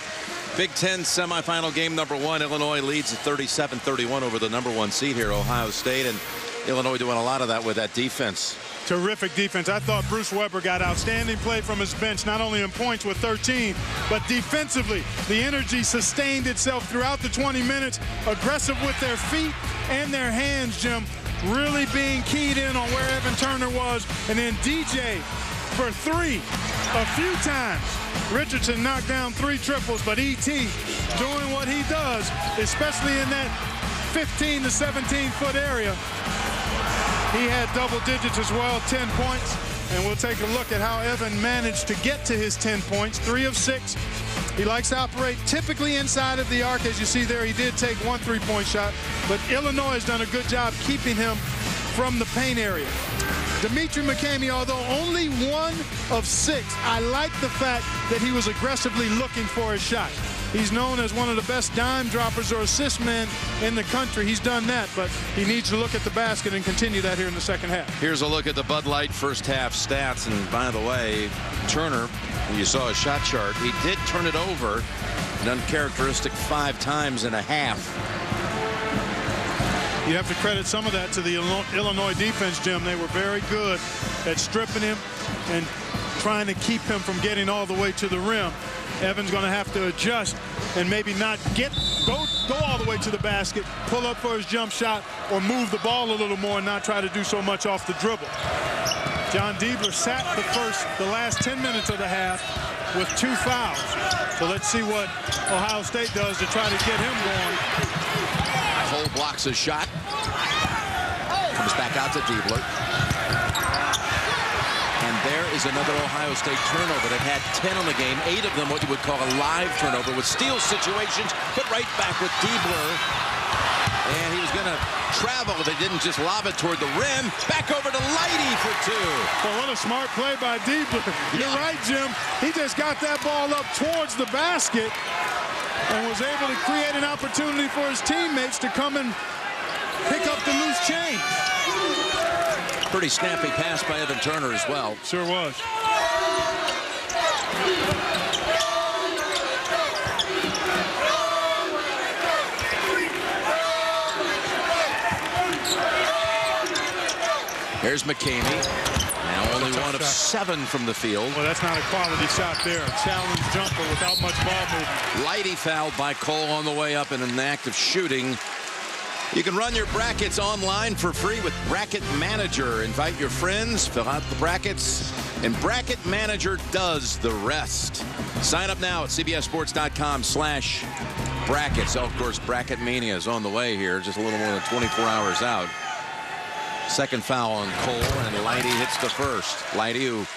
Big Ten semifinal game number 1. Illinois leads at 37-31 over the number 1 seed here, Ohio State. And Illinois doing a lot of that with that defense. Terrific defense. I thought Bruce Weber got outstanding play from his bench, not only in points with 13, but defensively. The energy sustained itself throughout the 20 minutes. Aggressive with their feet and their hands, Jim. Really being keyed in on where Evan Turner was. And then DJ for 3 a few times. Richardson knocked down 3 triples, but E.T. doing what he does, especially in that 15 to 17-foot area. He had double digits as well, 10 points. And we'll take a look at how Evan managed to get to his 10 points, 3 of 6. He likes to operate typically inside of the arc. As you see there, he did take 1 3-point shot, but Illinois has done a good job keeping him from the paint area. Dimitri McCamey, although only 1 of 6, I like the fact that he was aggressively looking for his shot. He's known as one of the best dime droppers or assist men in the country. He's done that, but he needs to look at the basket and continue that here in the second half. Here's a look at the Bud Light first half stats. And by the way, Turner, you saw his shot chart, he did turn it over an uncharacteristic 5 times in a half. You have to credit some of that to the Illinois defense, Jim. They were very good at stripping him and trying to keep him from getting all the way to the rim. Evan's going to have to adjust and maybe not go all the way to the basket, pull up for his jump shot, or move the ball a little more and not try to do so much off the dribble. John Diebler sat the last 10 minutes of the half with 2 fouls. So let's see what Ohio State does to try to get him going. Cole blocks his shot. Comes back out to Diebler. And there is another Ohio State turnover. They've had 10 on the game, 8 of them what you would call a live turnover with steal situations, but right back with Diebler. And he was going to travel. They didn't just lob it toward the rim. Back over to Lighty for 2. Well, what a smart play by Diebler. You're right, Jim. He just got that ball up towards the basket and was able to create an opportunity for his teammates to come and pick up the loose change. Pretty snappy pass by Evan Turner as well. Sure was. Here's McCamey. Now only 1 of 7 from the field. Well, that's not a quality shot there. A challenge jumper without much ball movement. Lighty fouled by Cole on the way up in an act of shooting. You can run your brackets online for free with Bracket Manager. Invite your friends, fill out the brackets, and Bracket Manager does the rest. Sign up now at cbssports.com/brackets. Of course, Bracket Mania is on the way here, just a little more than 24 hours out. Second foul on Cole, and Lighty hits the first. Lighty, who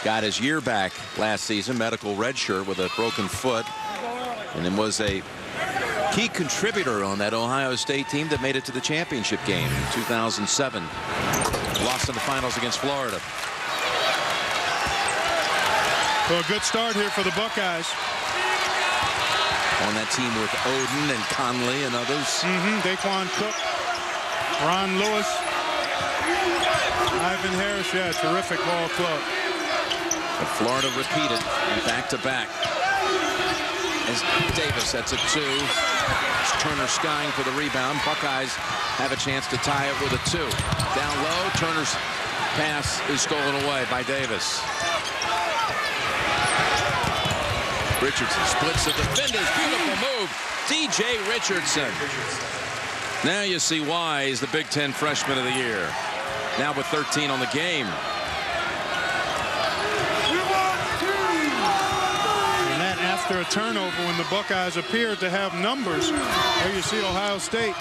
got his year back last season, medical redshirt with a broken foot, and then was a key contributor on that Ohio State team that made it to the championship game in 2007. Lost in the finals against Florida. Well, a good start here for the Buckeyes. On that team with Oden and Conley and others. Daquan Cook, Ron Lewis, Ivan Harris. Yeah, terrific ball club. But Florida repeated back-to-back. as Davis sets it 2. It's Turner skying for the rebound. Buckeyes have a chance to tie it with a 2. Down low, Turner's pass is stolen away by Davis. Richardson splits the defenders. Beautiful move. DJ Richardson. Now you see why he's the Big Ten Freshman of the Year. Now with 13 on the game. And that after a turnover when the Buckeyes appeared to have numbers. There you see Ohio State.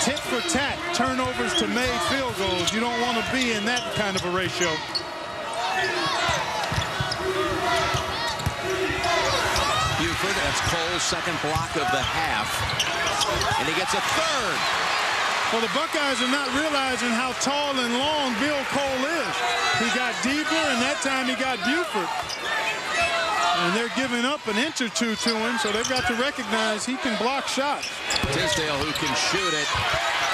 Tit for tat, turnovers to made field goals. You don't want to be in that kind of a ratio. Buford, that's Cole's second block of the half. And he gets a third. Well, the Buckeyes are not realizing how tall and long Bill Cole is. He got Diebler, and that time he got Buford. And they're giving up an inch or two to him, so they've got to recognize he can block shots. Tisdale, who can shoot it,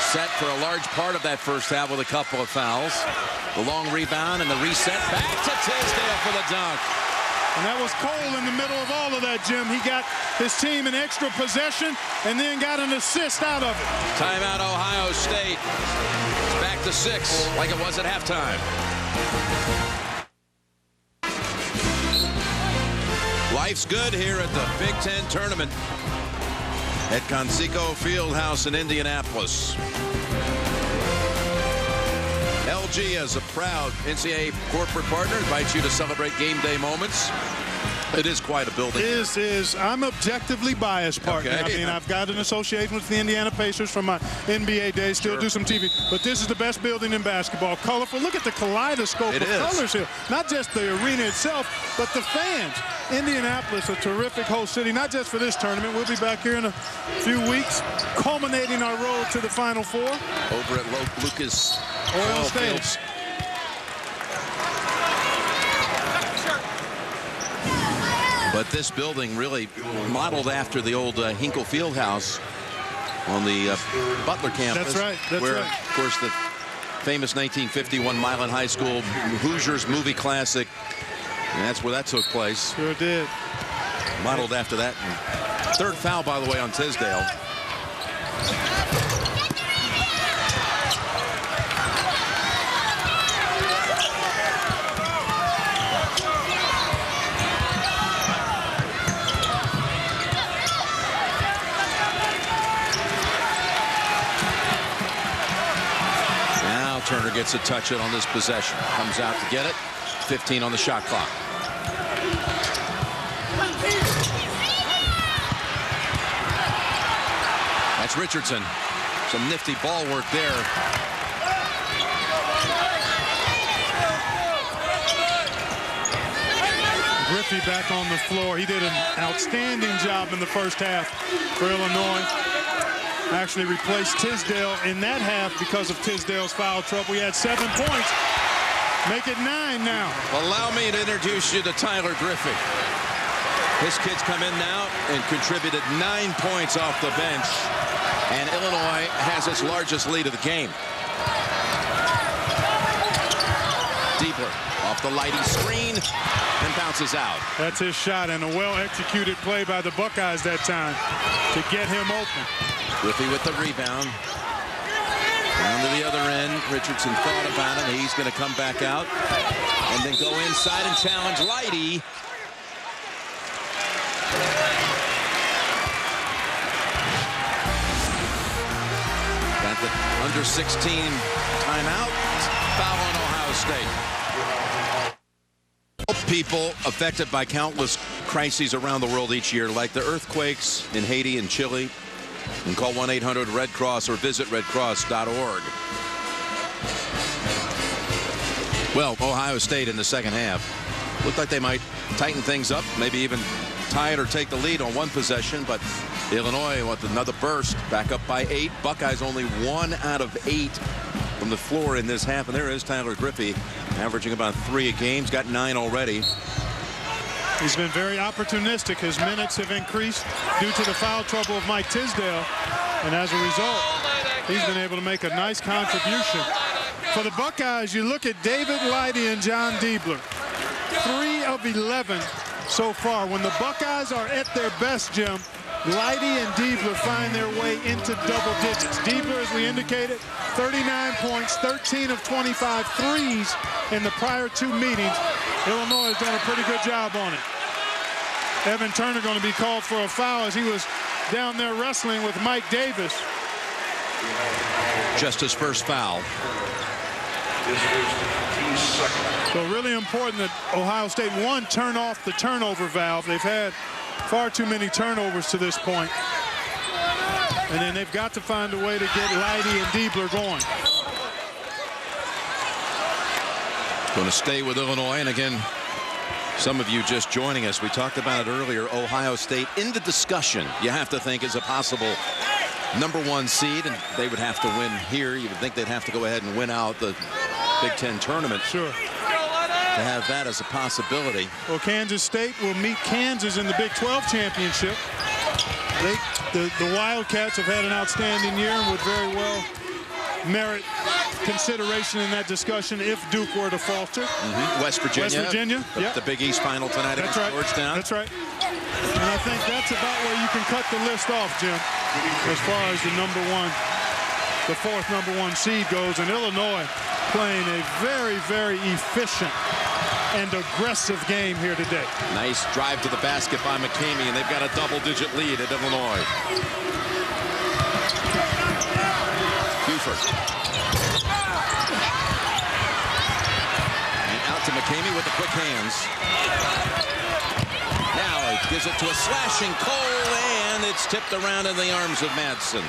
set for a large part of that first half with a couple of fouls. The long rebound and the reset back to Tisdale for the dunk. And that was Cole in the middle of all of that, Jim. He got his team an extra possession and then got an assist out of it. Timeout, Ohio State. Back to 6, like it was at halftime. Life's good here at the Big Ten Tournament at Conseco Fieldhouse in Indianapolis. LG, as a proud NCAA corporate partner, invites you to celebrate game day moments. It is quite a building. I'm objectively biased, partner. Okay. I mean, I've got an association with the Indiana Pacers from my NBA days, still do some TV. But this is the best building in basketball. Colorful. Look at the kaleidoscope of colors here. Not just the arena itself, but the fans. Indianapolis, a terrific host city, not just for this tournament. We'll be back here in a few weeks, culminating our road to the Final Four. Over at Lucas Oil Stadium. But this building really modeled after the old Hinkle Fieldhouse on the Butler campus. That's right. That's where, right. Of course, the famous 1951 Milan High School Hoosiers movie classic. And that's where that took place. Sure did. Modeled after that. Third foul, by the way, on Tisdale. Turner gets a touch it on this possession. Comes out to get it. 15 on the shot clock. That's Richardson. Some nifty ball work there. Griffey back on the floor. He did an outstanding job in the first half for Illinois. Actually replaced Tisdale in that half because of Tisdale's foul trouble. We had 7 points. Make it 9 now. Allow me to introduce you to Tyler Griffey. His kid's come in now and contributed 9 points off the bench. And Illinois has its largest lead of the game. Diebler off the lighty screen and bounces out. That's his shot, and a well-executed play by the Buckeyes that time to get him open. Griffey with the rebound. Down to the other end. Richardson thought about it. He's going to come back out and then go inside and challenge Lighty. Got the under 16 timeout. Foul on Ohio State. People affected by countless crises around the world each year, like the earthquakes in Haiti and Chile. And call 1-800-RED-CROSS or visit redcross.org. Well, Ohio State in the second half looked like they might tighten things up, maybe even tie it or take the lead on one possession, but Illinois with another burst, back up by 8. Buckeyes only 1 out of 8 from the floor in this half, and there is Tyler Griffey, averaging about 3 a game. He's got 9 already. He's been very opportunistic. His minutes have increased due to the foul trouble of Mike Tisdale. And as a result, he's been able to make a nice contribution. For the Buckeyes, you look at David Lighty and John Diebler. 3 of 11 so far. When the Buckeyes are at their best, Jim, Leidy and Diebler find their way into double digits. Diebler, as we indicated, 39 points, 13 of 25 threes in the prior 2 meetings. Illinois has done a pretty good job on it. Evan Turner going to be called for a foul as he was down there wrestling with Mike Davis. Just his first foul. So really important that Ohio State, one, turn off the turnover valve. They've had far too many turnovers to this point. And then they've got to find a way to get Leidy and Diebler going. Going to stay with Illinois. And again, some of you just joining us, we talked about it earlier, Ohio State in the discussion, you have to think, is a possible #1 seed, and they would have to win here. You would think they'd have to go ahead and win out the Big Ten tournament. Sure. To have that as a possibility. Well, Kansas State will meet Kansas in the Big 12 championship. The Wildcats have had an outstanding year and would very well merit consideration in that discussion if Duke were to falter. West Virginia. Yep. The Big East final tonight against Georgetown. That's right. And I think that's about where you can cut the list off, Jim, as far as the fourth #1 seed goes. And Illinois playing a very, very efficient and aggressive game here today. Nice drive to the basket by McCamey, and they've got a double-digit lead at Illinois. Buford. And out to McCamey with the quick hands. Now he gives it to a slashing Cole, and it's tipped around in the arms of Madsen.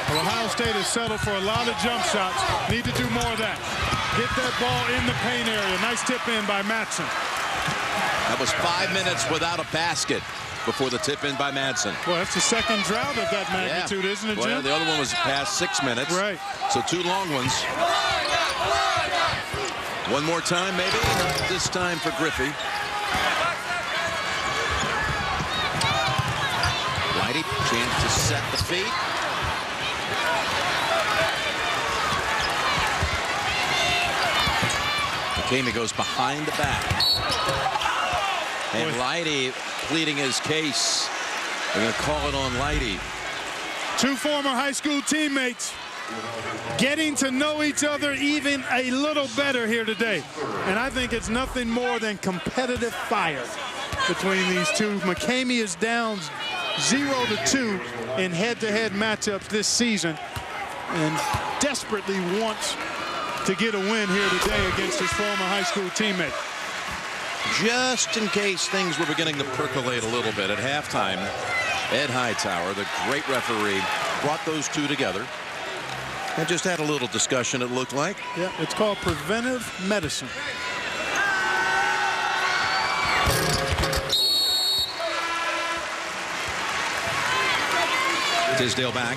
Well, Ohio State has settled for a lot of jump shots. Need to do more of that. Get that ball in the paint area. Nice tip in by Madsen. That was 5 minutes without a basket before the tip in by Madsen. Well, that's the second drought of that magnitude, isn't it, Jim? Well, the other one was past 6 minutes. Right. So 2 long ones. One more time, maybe. Not this time for Griffey. Leidy, chance to set the feet. McCamey goes behind the back. And Leidy pleading his case. They're going to call it on Leidy. 2 former high school teammates getting to know each other even a little better here today. And I think it's nothing more than competitive fire between these two. McCamey is down 0-2 in head-to-head matchups this season and desperately wants to get a win here today against his former high school teammate. Just in case things were beginning to percolate a little bit at halftime, Ed Hightower, the great referee, brought those two together and just had a little discussion, it looked like. Yeah, it's called preventive medicine. Tisdale back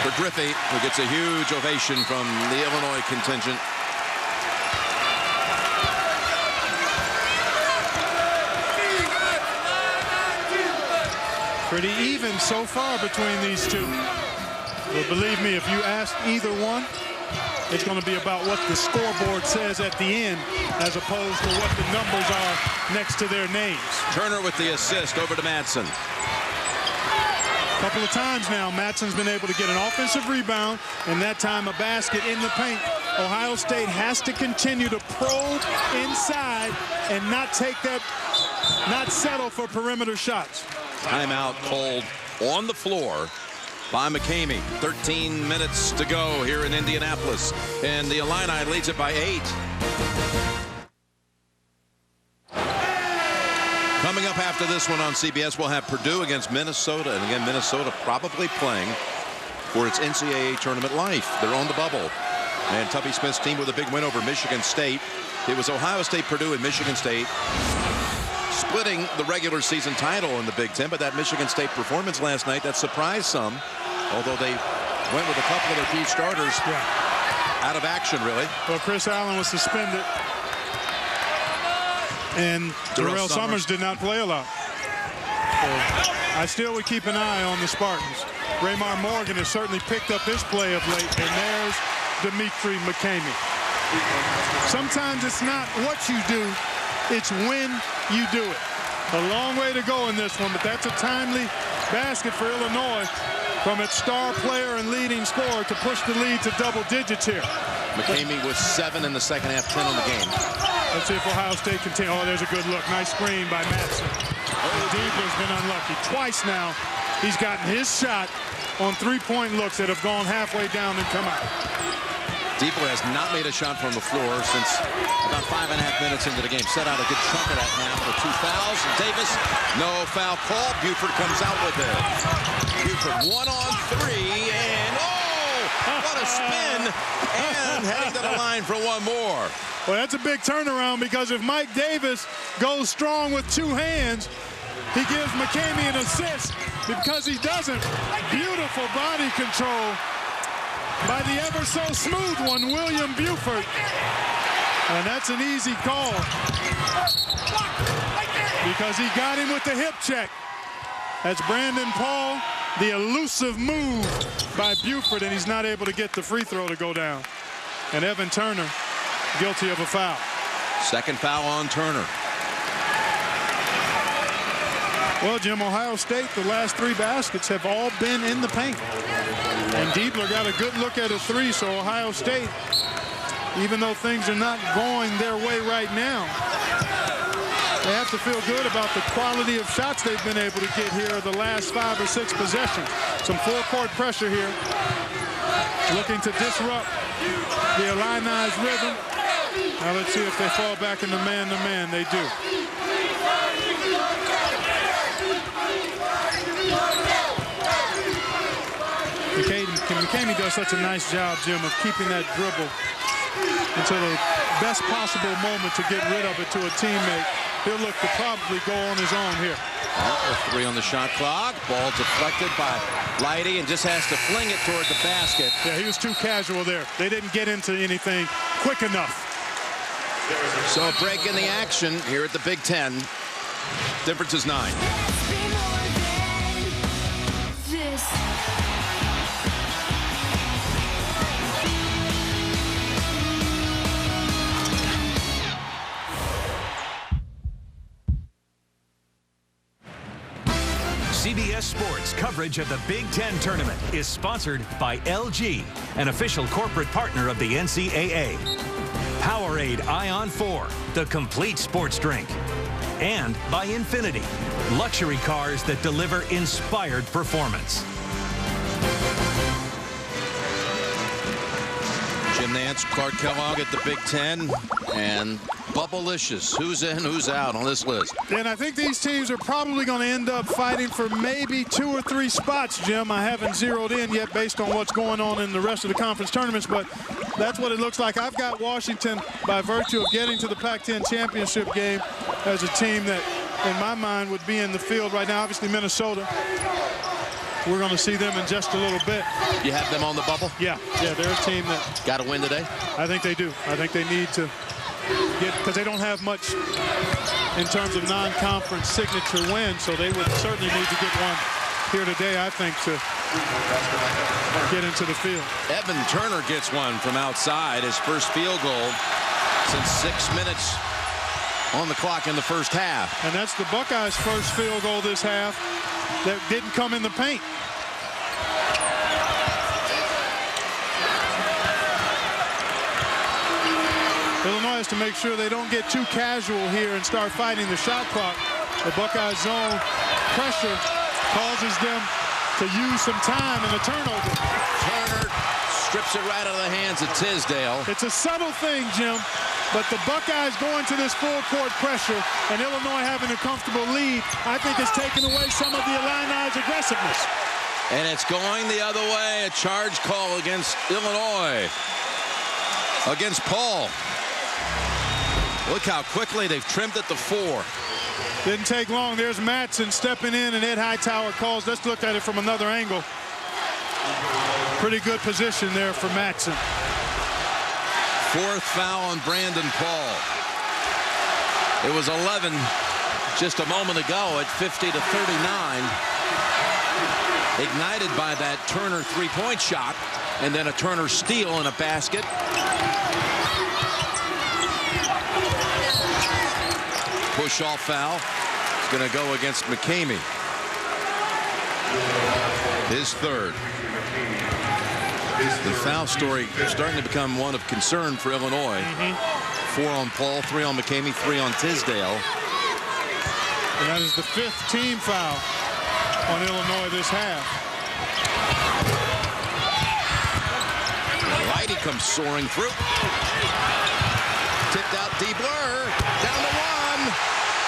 for Griffey, who gets a huge ovation from the Illinois contingent. Pretty even so far between these two. But believe me, if you ask either one, it's going to be about what the scoreboard says at the end as opposed to what the numbers are next to their names. Turner with the assist over to Madsen. A couple of times now, Madsen's been able to get an offensive rebound, and that time a basket in the paint. Ohio State has to continue to probe inside and not settle for perimeter shots. Timeout called on the floor by McCamey. 13 minutes to go here in Indianapolis, and the Illini leads it by 8. Coming up after this one on CBS, we'll have Purdue against Minnesota. And again, Minnesota probably playing for its NCAA tournament life. They're on the bubble. And Tubby Smith's team with a big win over Michigan State. It was Ohio State, Purdue, and Michigan State splitting the regular season title in the Big Ten. But that Michigan State performance last night, that surprised some. Although they went with a couple of their key starters out of action, really. Well, Chris Allen was suspended. And Darrell Summers did not play a lot. So I still would keep an eye on the Spartans. Raymar Morgan has certainly picked up his play of late. And there's Dimitri McCamey. Sometimes it's not what you do, it's when you do it. A long way to go in this one, but that's a timely basket for Illinois from its star player and leading scorer to push the lead to double digits here. McCamey with 7 in the second half, 10 on the game. Let's see if Ohio State continue. Oh, there's a good look. Nice screen by Madsen. Diebler's been unlucky. Twice now, he's gotten his shot on three-point looks that have gone halfway down and come out. Diebler has not made a shot from the floor since about 5.5 minutes into the game. Set out a good chunk of that half with 2 fouls. Davis, no foul call. Buford comes out with it. Buford 1-on-3, and what a spin, and heading to the line for one more. Well, that's a big turnaround, because if Mike Davis goes strong with 2 hands, he gives McCamey an assist. Because he doesn't, beautiful body control by the ever so smooth one, William Buford. And that's an easy call, because he got him with the hip check. That's Brandon Paul, the elusive move by Buford, and he's not able to get the free throw to go down. And Evan Turner guilty of a foul. Second foul on Turner. Well, Jim, Ohio State, the last 3 baskets have all been in the paint. And Diebler got a good look at a 3, so Ohio State, even though things are not going their way right now, they have to feel good about the quality of shots they've been able to get here the last 5 or 6 possessions. Some full-court pressure here, looking to disrupt the Illini's rhythm. Now let's see if they fall back into man-to-man. They do. McCamey does such a nice job, Jim, of keeping that dribble until the best possible moment to get rid of it to a teammate. He'll look to probably go on his own here. 3 on the shot clock. Ball deflected by Leidy, and just has to fling it toward the basket. Yeah, he was too casual there. They didn't get into anything quick enough. So a break in the action here at the Big Ten. Difference is 9. CBS Sports coverage of the Big Ten tournament is sponsored by LG, an official corporate partner of the NCAA. Powerade Ion 4, the complete sports drink. And by Infinity, luxury cars that deliver inspired performance. Jim Nance, Clark Kellogg at the Big Ten, and Bubblicious. Who's in, who's out on this list? And I think these teams are probably going to end up fighting for maybe 2 or 3 spots, Jim. I haven't zeroed in yet based on what's going on in the rest of the conference tournaments, but that's what it looks like. I've got Washington, by virtue of getting to the Pac-10 championship game, as a team that, in my mind, would be in the field right now. Obviously, Minnesota. We're going to see them in just a little bit. You have them on the bubble? Yeah, they're a team that... Got to win today? I think they do. I think they need to get, because they don't have much in terms of non-conference signature wins, so they would certainly need to get one here today, I think, to get into the field. Evan Turner gets one from outside, his first field goal since 6 minutes on the clock in the first half. And that's the Buckeyes' first field goal this half that didn't come in the paint. Illinois has to make sure they don't get too casual here and start fighting the shot clock. The Buckeyes zone pressure causes them to use some time in a turnover. Turner strips it right out of the hands of Tisdale. It's a subtle thing, Jim, but the Buckeyes going to this full court pressure and Illinois having a comfortable lead, I think has taken away some of the Illini's aggressiveness. And it's going the other way. A charge call against Illinois. Against Paul. Look how quickly they've trimmed it to 4. Didn't take long. There's Madsen stepping in, and Ed Hightower calls. Let's look at it from another angle. Pretty good position there for Madsen. 4th foul on Brandon Paul. It was 11 just a moment ago at 50-39. Ignited by that Turner three-point shot, and then a Turner steal and a basket. Push-off foul. It's going to go against McCamey. His third. The foul story starting to become one of concern for Illinois. 4 on Paul, 3 on McCamey, 3 on Tisdale. And that is the 5th team foul on Illinois this half. Lighty comes soaring through. Tipped out Diebler. Down to 1.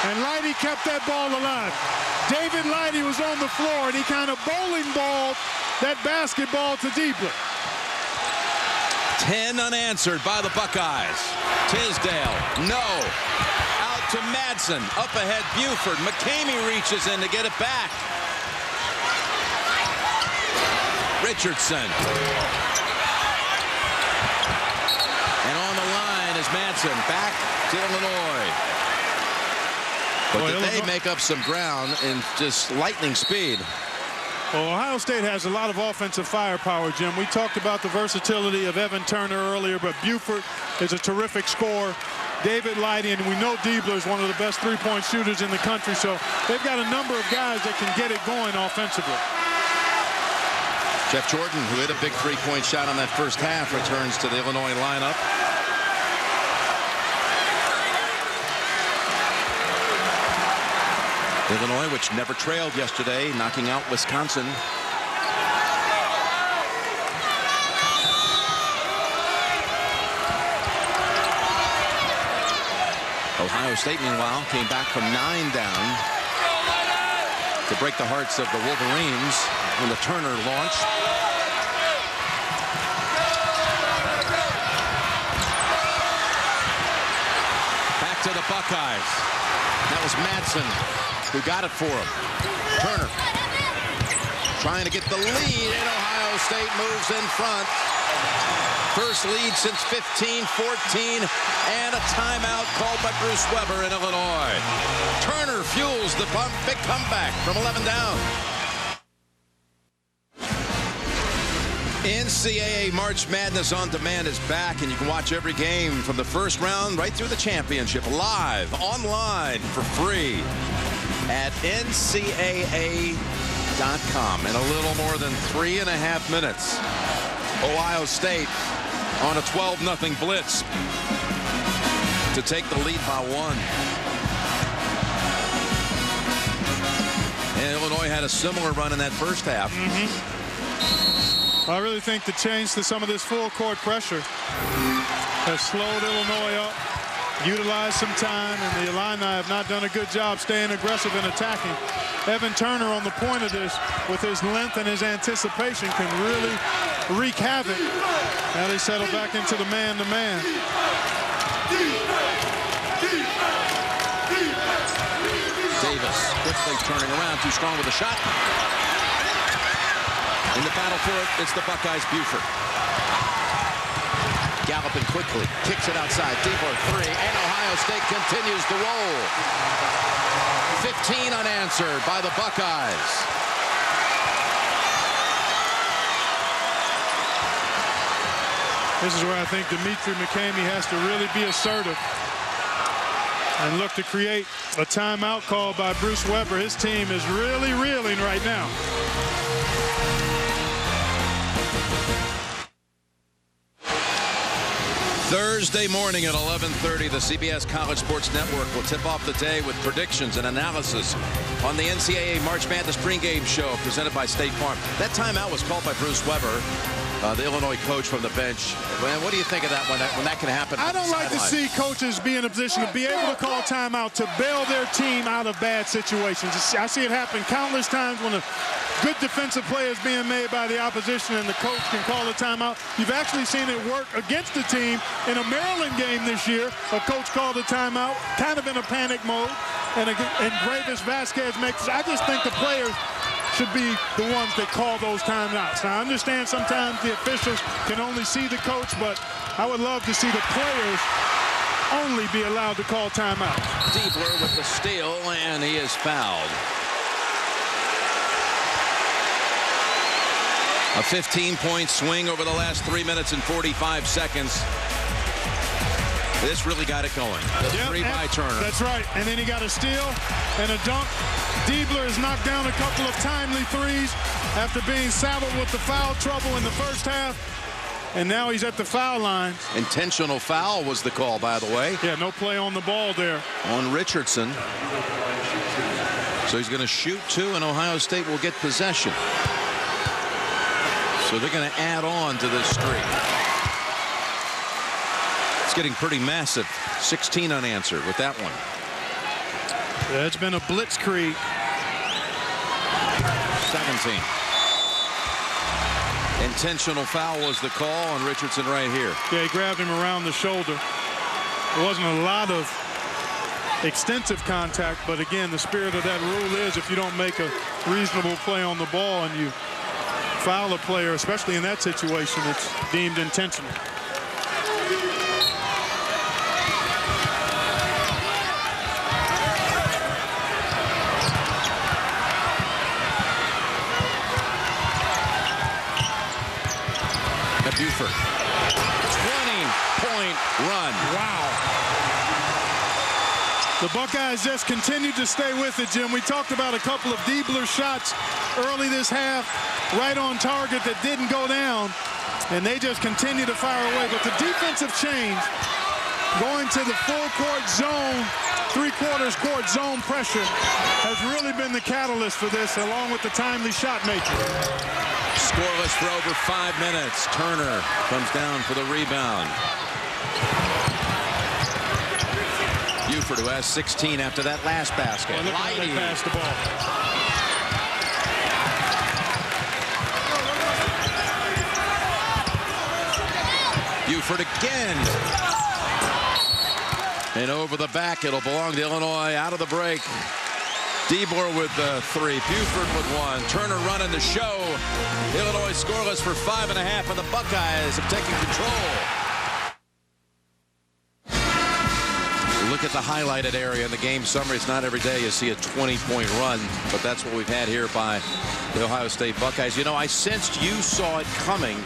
And Lighty kept that ball alive. David Lighty was on the floor, and he kind of bowling balled that basketball to Diebler. 10 unanswered by the Buckeyes. Tisdale, no. Out to Madsen. Up ahead, Buford. McCamey reaches in to get it back. Richardson. And on the line is Madsen. Back to Illinois. But did they make up some ground in just lightning speed? Well, Ohio State has a lot of offensive firepower, Jim. We talked about the versatility of Evan Turner earlier, but Buford is a terrific scorer. David Lighty, and we know Diebler is one of the best three-point shooters in the country, so they've got a number of guys that can get it going offensively. Jeff Jordan, who hit a big three-point shot on that first half, returns to the Illinois lineup. Illinois, which never trailed yesterday, knocking out Wisconsin. Ohio State, meanwhile, came back from 9 down to break the hearts of the Wolverines when the Turner launch. Back to the Buckeyes. That was Madsen who got it for him. Turner trying to get the lead, and Ohio State moves in front. First lead since 15-14, and a timeout called by Bruce Weber in Illinois. Turner fuels the big comeback from 11 down. NCAA March Madness On Demand is back, and you can watch every game from the first round right through the championship live, online, for free at ncaa.com. In a little more than 3.5 minutes, Ohio State on a 12-0 blitz to take the lead by 1. And Illinois had a similar run in that first half. I really think the change to some of this full court pressure has slowed Illinois up, utilized some time, and the Illini have not done a good job staying aggressive and attacking. Evan Turner on the point of this, with his length and his anticipation, can really wreak havoc. Now they settle back into the man-to-man. Davis quickly turning around, too strong with a shot. In the battle for it, it's the Buckeyes' Buford. Galloping quickly, kicks it outside. Diebler, 3, and Ohio State continues to roll. 15 unanswered by the Buckeyes. This is where I think Dimitri McCamey has to really be assertive and look to create a timeout called by Bruce Weber. His team is really reeling right now. Thursday morning at 11:30, the CBS College Sports Network will tip off the day with predictions and analysis on the NCAA March Madness pregame show presented by State Farm. That timeout was called by Bruce Weber, the Illinois coach from the bench. Man, what do you think of that when that can happen? I don't like to see coaches be in a position to be able to call timeout to bail their team out of bad situations. I see it happen countless times when a good defensive play is being made by the opposition and the coach can call a timeout. You've actually seen it work against the team. In a Maryland game this year, a coach called a timeout, kind of in a panic mode, and Gravis Vasquez makes. I just think the players should be the ones that call those timeouts. Now, I understand sometimes the officials can only see the coach, but I would love to see the players only be allowed to call timeouts. Diebler with the steal, and he is fouled. A 15-point swing over the last 3 minutes and 45 seconds. This really got it going. The three by Turner. That's right. And then he got a steal and a dunk. Diebler has knocked down a couple of timely threes after being saddled with the foul trouble in the first half. And now he's at the foul line. Intentional foul was the call, by the way. Yeah, no play on the ball there. On Richardson. So he's going to shoot two, and Ohio State will get possession. So they're going to add on to this streak. It's getting pretty massive. 16 unanswered with that one. Yeah, it's been a blitzkrieg. 17. Intentional foul was the call on Richardson right here. Yeah, he grabbed him around the shoulder. There wasn't a lot of extensive contact, but again, the spirit of that rule is if you don't make a reasonable play on the ball and you foul a player, especially in that situation, it's deemed intentional. Buford. 20-point run. Wow. The Buckeyes just continued to stay with it, Jim. We talked about a couple of Diebler shots early this half, right on target that didn't go down, and they just continue to fire away. But the defensive change, going to the full court zone, three-quarters court zone pressure, has really been the catalyst for this, along with the timely shot making. Scoreless for over 5 minutes. Turner comes down for the rebound. Buford, who has 16 after that last basket. Look how they passed the ball. Buford again. And over the back, it'll belong to Illinois out of the break. Diebler with the three, Buford with one. Turner running the show. Illinois scoreless for 5.5, and the Buckeyes have taken control. Look at the highlighted area in the game summary. It's not every day you see a 20-point run, but that's what we've had here by the Ohio State Buckeyes. You know, I sensed you saw it coming.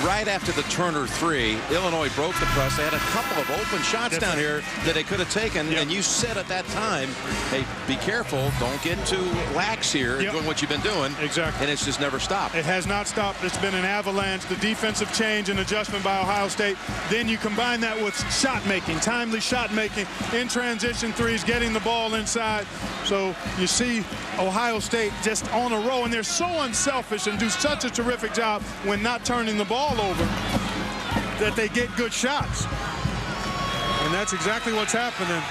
Right after the Turner three, Illinois broke the press. They had a couple of open shots down here that they could have taken, and you said at that time, hey, be careful, don't get too lax here doing what you've been doing. Exactly. And it's just never stopped. It has not stopped. It's been an avalanche. The defensive change and adjustment by Ohio State. Then you combine that with shot making, timely shot making, in transition threes, getting the ball inside. So you see Ohio State just on a roll, and they're so unselfish and do such a terrific job when not turning the ball over that they get good shots. And that's exactly what's happening.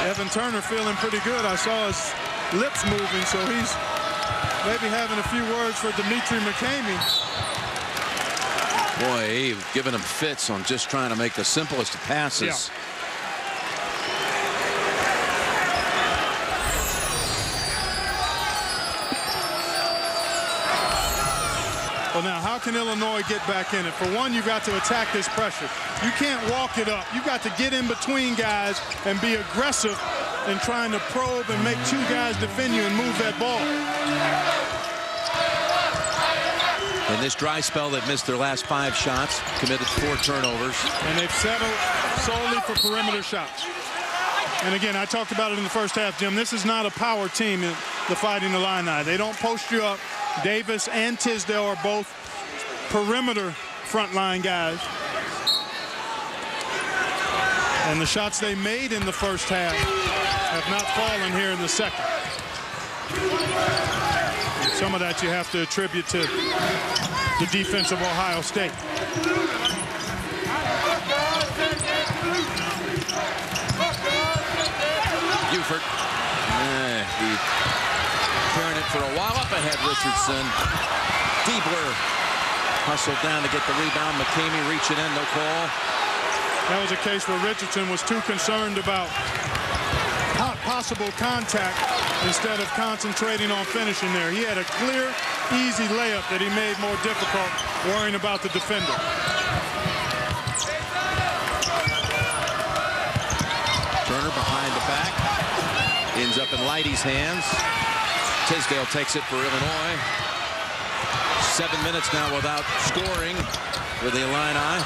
Evan Turner feeling pretty good. I saw his lips moving, so he's maybe having a few words for Dimitri McCamey. Boy, he's giving him fits on just trying to make the simplest of passes. Yeah. Well, now, how can Illinois get back in it? For one, you've got to attack this pressure. You can't walk it up. You've got to get in between guys and be aggressive in trying to probe and make two guys defend you and move that ball. In this dry spell, they've missed their last 5 shots, committed 4 turnovers. And they've settled solely for perimeter shots. And again, I talked about it in the first half, Jim. This is not a power team in the Fighting Illini. They don't post you up. Davis and Tisdale are both perimeter frontline guys. And the shots they made in the first half have not fallen here in the second. Some of that you have to attribute to the defense of Ohio State. Buford. Carrying it for a while. Up ahead, Richardson. Diebler hustled down to get the rebound. McCamey reaching in, no call. That was a case where Richardson was too concerned about possible contact instead of concentrating on finishing there. He had a clear, easy layup that he made more difficult, worrying about the defender. Turner behind the back. Ends up in Leidy's hands. Tisdale takes it for Illinois. 7 minutes now without scoring for the Illini.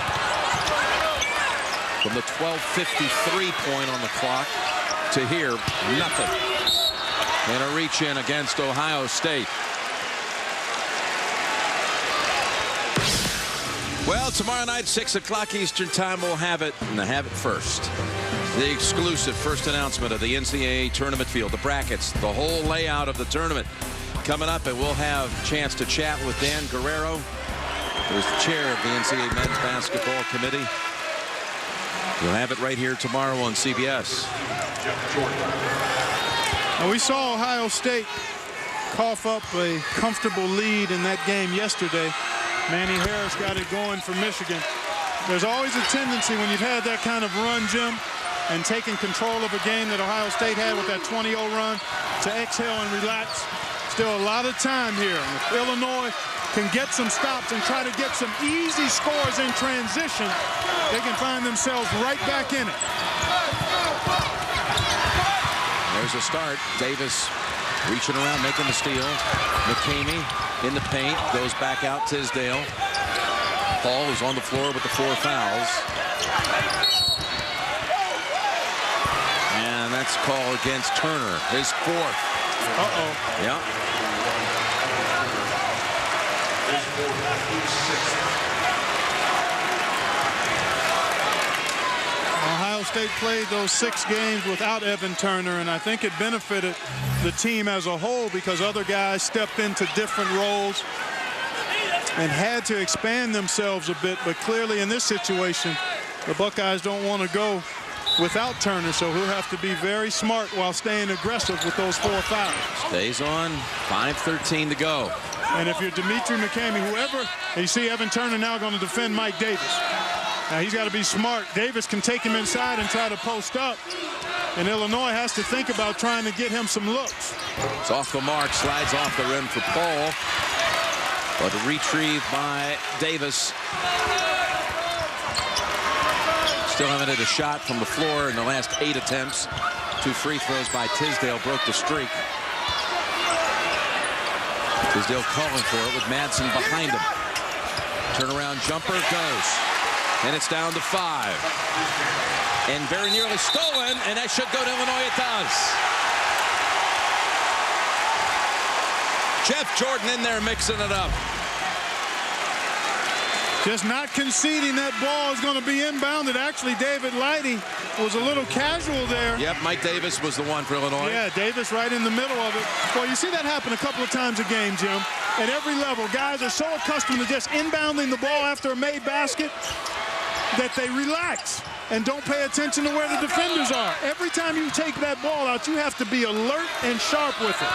From the 12:53 point on the clock to here, nothing. And a reach in against Ohio State. Well, tomorrow night, 6 o'clock Eastern time, we'll have it, and have it first. The exclusive first announcement of the NCAA tournament field, the brackets, the whole layout of the tournament coming up, and we'll have a chance to chat with Dan Guerrero, who's the chair of the NCAA Men's Basketball Committee. You'll have it right here tomorrow on CBS. Now, we saw Ohio State cough up a comfortable lead in that game yesterday. Manny Harris got it going for Michigan. There's always a tendency when you've had that kind of run, Jim, and taking control of a game that Ohio State had with that 20-0 run, to exhale and relax. Still a lot of time here. And if Illinois can get some stops and try to get some easy scores in transition, they can find themselves right back in it. There's a start. Davis reaching around, making the steal. McCamey in the paint, goes back out. Tisdale. Paul is on the floor with the 4 fouls. And that's called against Turner, his 4th. Uh-oh. Yeah. Ohio State played those 6 games without Evan Turner, and I think it benefited the team as a whole because other guys stepped into different roles and had to expand themselves a bit. But clearly in this situation, the Buckeyes don't want to go without Turner, so he'll have to be very smart while staying aggressive with those 4 fouls. Stays on, 5:13 to go. And if you're Dimitri McCamey, whoever, and you see Evan Turner now going to defend Mike Davis. Now he's got to be smart. Davis can take him inside and try to post up. And Illinois has to think about trying to get him some looks. It's off the mark, slides off the rim for Paul. But retrieved by Davis. Still haven't hit a shot from the floor in the last 8 attempts. 2 free throws by Tisdale broke the streak. Tisdale calling for it with Madsen behind him. Turnaround jumper goes. And it's down to 5. And very nearly stolen, and that should go to Illinois. It does. Jeff Jordan in there mixing it up. Just not conceding that ball is going to be inbounded. Actually, David Lighty was a little casual there. Yep, Mike Davis was the one for Illinois. Yeah, Davis right in the middle of it. Well, you see that happen a couple of times a game, Jim. At every level, guys are so accustomed to just inbounding the ball after a made basket that they relax and don't pay attention to where the defenders are. Every time you take that ball out, you have to be alert and sharp with it.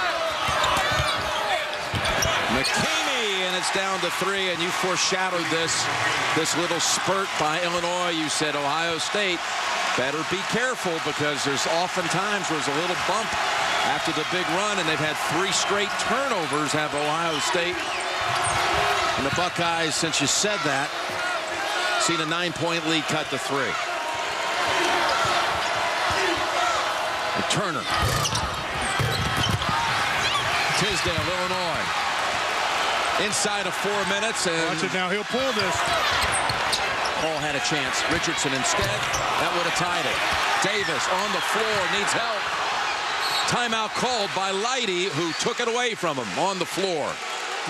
McCamey, and it's down to 3, and you foreshadowed this little spurt by Illinois. You said Ohio State better be careful because there's often times where there's a little bump after the big run, and they've had 3 straight turnovers, have Ohio State. And the Buckeyes, since you said that, seen a 9-point lead cut to 3. And Turner. Tisdale, Illinois. Inside of 4 minutes. And watch it now. He'll pull this. Paul had a chance. Richardson instead. That would have tied it. Davis on the floor. Needs help. Timeout called by Lighty, who took it away from him on the floor.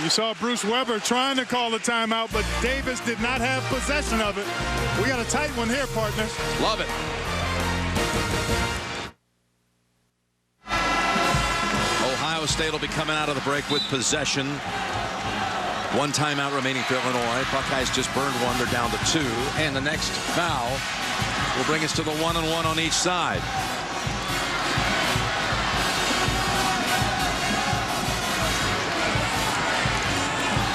You saw Bruce Weber trying to call a timeout, but Davis did not have possession of it. We got a tight one here, partners. Love it. Ohio State will be coming out of the break with possession. 1 timeout remaining for Illinois. Buckeyes just burned 1. They're down to 2. And the next foul will bring us to the 1-on-1 on each side.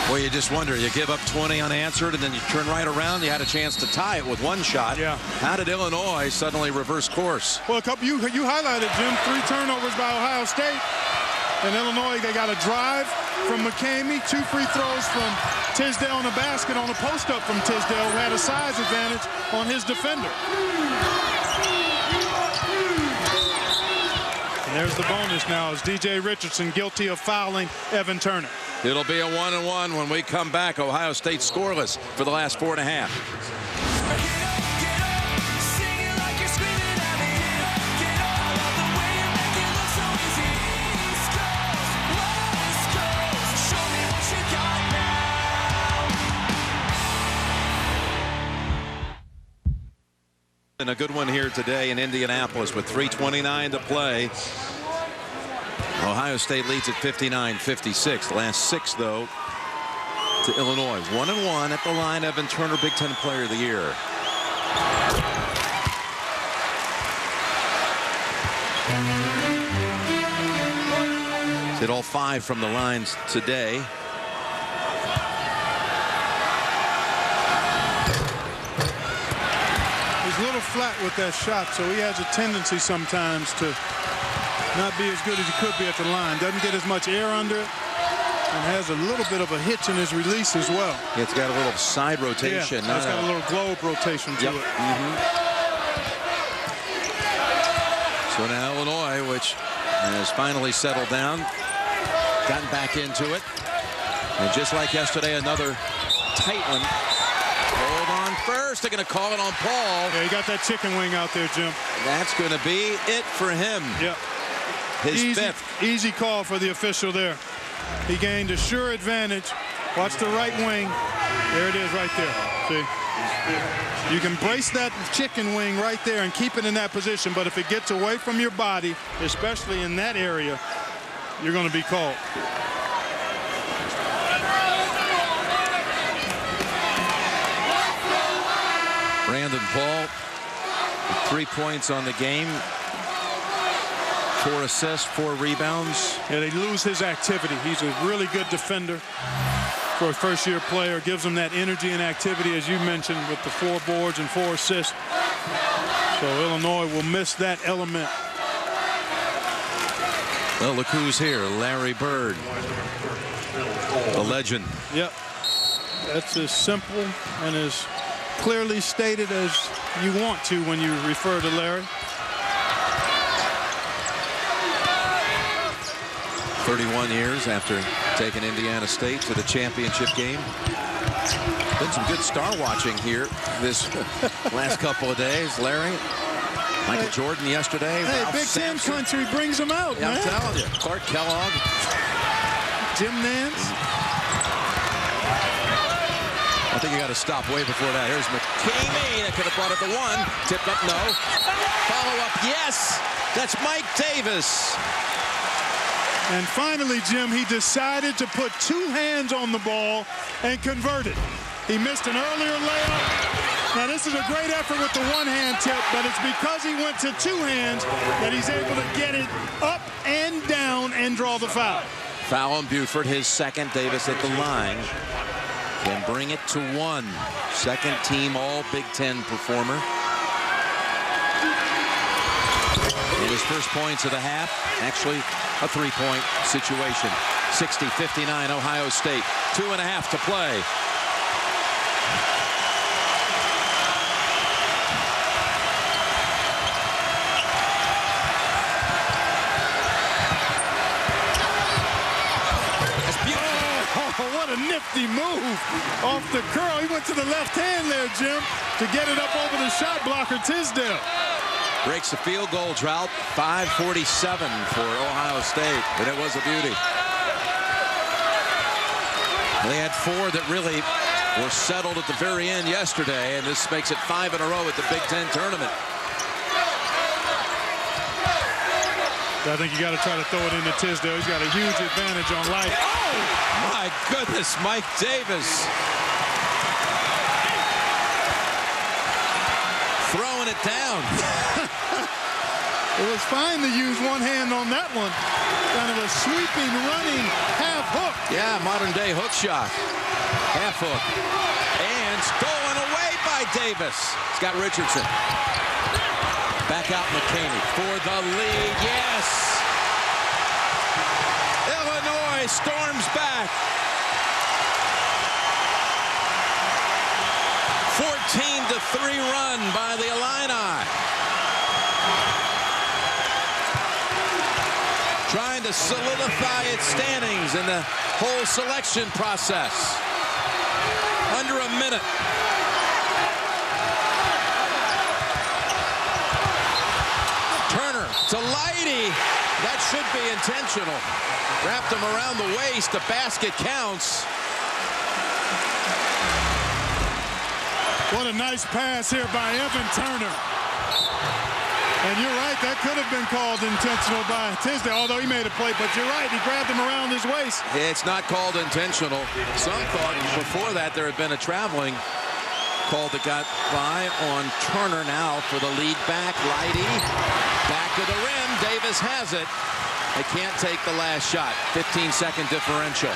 Well, you just wonder. You give up 20 unanswered, and then you turn right around. You had a chance to tie it with 1 shot. Yeah. How did Illinois suddenly reverse course? Well, you highlighted, Jim, 3 turnovers by Ohio State. And Illinois, they got a drive from McCamey, 2 free throws from Tisdale in the basket on a post-up from Tisdale, who had a size advantage on his defender. And there's the bonus now as DJ Richardson guilty of fouling Evan Turner. It'll be a 1-on-1 when we come back. Ohio State scoreless for the last 4.5. and a good one here today in Indianapolis with 3:29 to play. Ohio State leads at 59-56. Last 6, though, to Illinois. 1-1 at the line. Evan Turner, Big Ten Player of the Year. Hit all 5 from the lines today. He's a little flat with that shot, so he has a tendency sometimes to not be as good as he could be at the line. Doesn't get as much air under it, and has a little bit of a hitch in his release as well. It's got a little side rotation. Yeah, it's got a little globe rotation to it. So now Illinois, which has finally settled down, gotten back into it. And just like yesterday, another tight one. Hold on first. They're going to call it on Paul. Yeah, he got that chicken wing out there, Jim. That's going to be it for him. Yep. His 5th. Easy call for the official there. He gained a sure advantage. Watch the right wing. There it is right there. See? You can brace that chicken wing right there and keep it in that position, but if it gets away from your body, especially in that area, you're going to be called. Brandon Paul, 3 points on the game. 4 assists, 4 rebounds. Yeah, they lose his activity. He's a really good defender for a first-year player. Gives him that energy and activity, as you mentioned, with the 4 boards and 4 assists. So Illinois will miss that element. Well, look who's here. Larry Bird, the legend. Yep. That's as simple and as clearly stated as you want to when you refer to Larry. 31 years after taking Indiana State to the championship game. Been some good star watching here this last couple of days. Larry, Michael Jordan yesterday. Hey, Ralph Big Ten Sampson. country brings them out, Yeah, man. I'm telling you. Clark Kellogg. Jim Nance. I think you got to stop way before that. Here's McCamey. That could have brought it to 1. Tipped up, no. Follow up, yes. That's Mike Davis. And finally, Jim, he decided to put 2 hands on the ball and convert it. He missed an earlier layup. Now, this is a great effort with the 1-hand tip, but it's because he went to 2 hands that he's able to get it up and down and draw the foul. Foul on Buford, his 2nd. Davis at the line. Can bring it to 1. 2nd team all Big Ten performer. And his first points of the half, actually a 3-point situation. 60-59 Ohio State. 2.5 to play. That's beautiful. Oh, what a nifty move off the curl. He went to the left hand there, Jim, to get it up over the shot blocker, Tisdale. Breaks the field goal drought. 5:47 for Ohio State, and it was a beauty. They had 4 that really were settled at the very end yesterday, and this makes it 5 in a row at the Big Ten tournament. I think you got to try to throw it into Tisdale. He's got a huge advantage on life. Oh, my goodness, Mike Davis. Throwing it down. It was fine to use 1 hand on that one. Kind of a sweeping, running half hook. Yeah, modern day hook shot. Half hook. And stolen away by Davis. Scott Richardson. Back out McCamey for the lead. Yes. Illinois storms back. 14-3 run by the Illini. Trying to solidify its standings in the whole selection process. Under a minute. Turner to Leidy. That should be intentional. Wrapped him around the waist. The basket counts. What a nice pass here by Evan Turner. And you're right, that could have been called intentional by Tisdale, although he made a play. But you're right, he grabbed him around his waist. It's not called intentional. Some thought before that there had been a traveling call that got by on Turner now for the lead back. Lighty, back of the rim. Davis has it. They can't take the last shot. 15-second differential.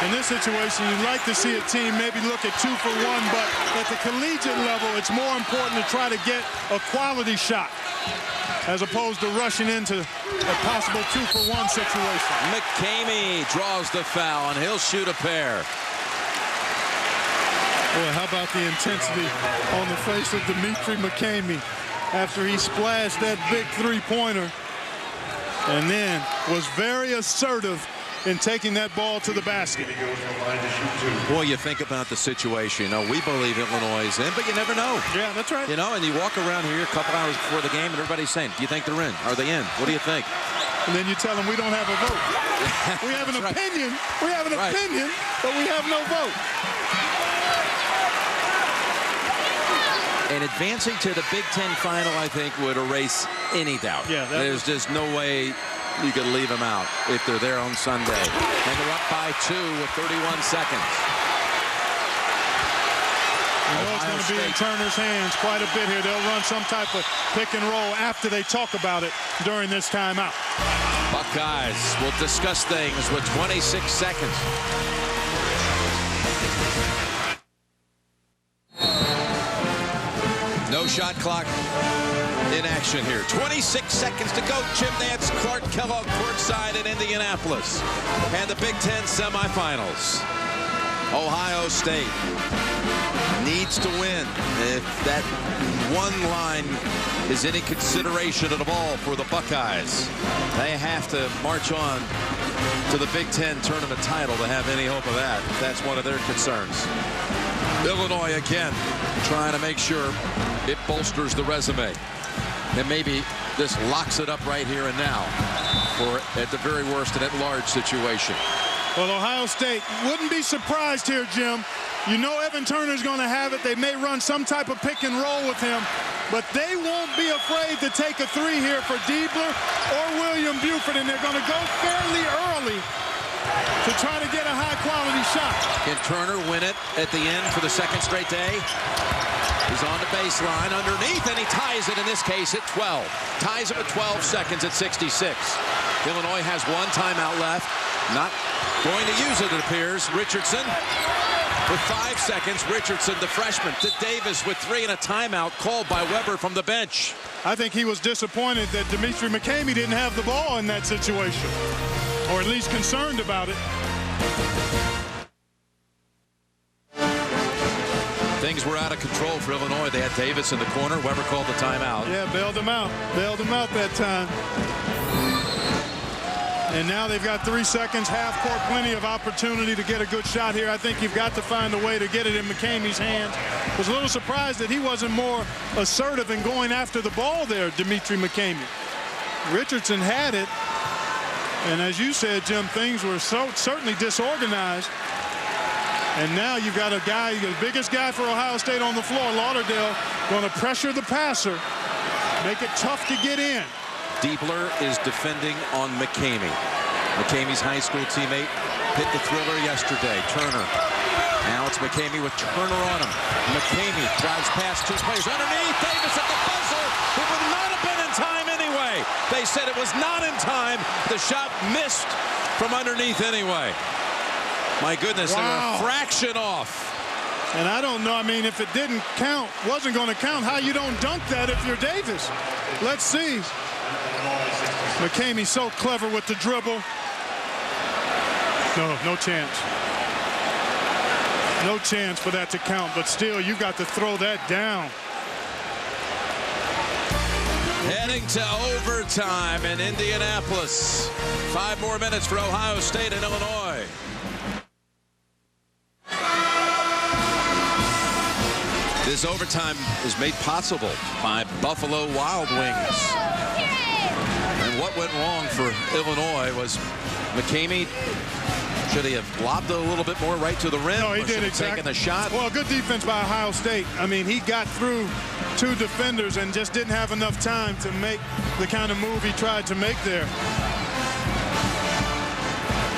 In this situation, you'd like to see a team maybe look at 2 for 1, but at the collegiate level, it's more important to try to get a quality shot as opposed to rushing into a possible 2 for 1 situation. McCamey draws the foul, and he'll shoot a pair. Boy, how about the intensity on the face of Dimitri McCamey after he splashed that big three-pointer and then was very assertive in taking that ball to the basket. Boy, you think about the situation. You know, we believe Illinois is in, but you never know. Yeah, that's right. You know, and you walk around here a couple hours before the game, and everybody's saying, do you think they're in? Are they in? What do you think? And then you tell them we don't have a vote. We have an opinion. We have an opinion, but we have no vote. And advancing to the Big Ten final, I think, would erase any doubt. Yeah, there's just no way you could leave them out if they're there on Sunday. And they're up by 2 with 31 seconds. You know it's going to be in Turner's hands quite a bit here. They'll run some type of pick and roll after they talk about it during this timeout. Buckeyes will discuss things with 26 seconds. No shot clock in action here. 26 seconds to go. Jim Nance, Clark Kellogg courtside in Indianapolis. And the Big Ten semifinals. Ohio State needs to win. If that one line is any consideration at all for the Buckeyes, they have to march on to the Big Ten tournament title to have any hope of that. That's one of their concerns. Illinois again trying to make sure it bolsters the resume. And maybe this locks it up right here and now for, at the very worst, an at-large situation. Well, Ohio State wouldn't be surprised here, Jim. You know Evan Turner's going to have it. They may run some type of pick and roll with him, but they won't be afraid to take a three here for Diebler or William Buford, and they're going to go fairly early to try to get a high-quality shot. Can Turner win it at the end for the second straight day? He's on the baseline underneath, and he ties it, in this case, at 12. Ties it with 12 seconds at 66. Illinois has one timeout left. Not going to use it, it appears. Richardson with 5 seconds. Richardson, the freshman, to Davis with 3 and a timeout called by Weber from the bench. I think he was disappointed that Dimitri McCamey didn't have the ball in that situation, or at least concerned about it. Things were out of control for Illinois. They had Davis in the corner. Weber called the timeout. Yeah, bailed him out. Bailed him out that time. And now they've got 3 seconds, half court, plenty of opportunity to get a good shot here. I think you've got to find a way to get it in McCamey's hands. Was a little surprised that he wasn't more assertive in going after the ball there, Dimitri McCamey. Richardson had it. And as you said, Jim, things were certainly disorganized. And now you've got a guy, the biggest guy for Ohio State on the floor, Lauderdale, going to pressure the passer, make it tough to get in. Diebler is defending on McCamey. McCamey's high school teammate hit the thriller yesterday. Turner. Now it's McCamey with Turner on him. McCamey drives past 2 players underneath. Davis at the buzzer. It would not have been in time anyway. They said it was not in time. The shot missed from underneath anyway. My goodness, wow. They were a fraction off. And I don't know, I mean, if it didn't count, wasn't going to count, how you don't dunk that if you're Davis. Let's see. McCamey so clever with the dribble. No chance. No chance for that to count, but still, you got to throw that down. Heading to overtime in Indianapolis. 5 more minutes for Ohio State and Illinois. This overtime is made possible by Buffalo Wild Wings. And what went wrong for Illinois was McCamey Should he have lobbed it a little bit more right to the rim? No, he or did should have exactly. taken the shot? Well, good defense by Ohio State. I mean, he got through 2 defenders and just didn't have enough time to make the kind of move he tried to make there.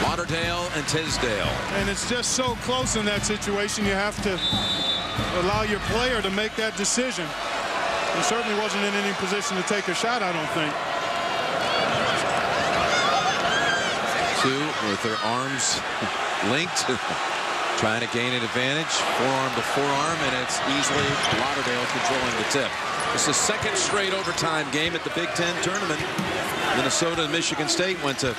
Lauderdale and Tisdale. And it's just so close in that situation. You have to allow your player to make that decision. He certainly wasn't in any position to take a shot, I don't think. 2 with their arms linked, trying to gain an advantage. Forearm to forearm, and it's easily Lauderdale controlling the tip. It's the 2nd straight overtime game at the Big Ten tournament. Minnesota and Michigan State went to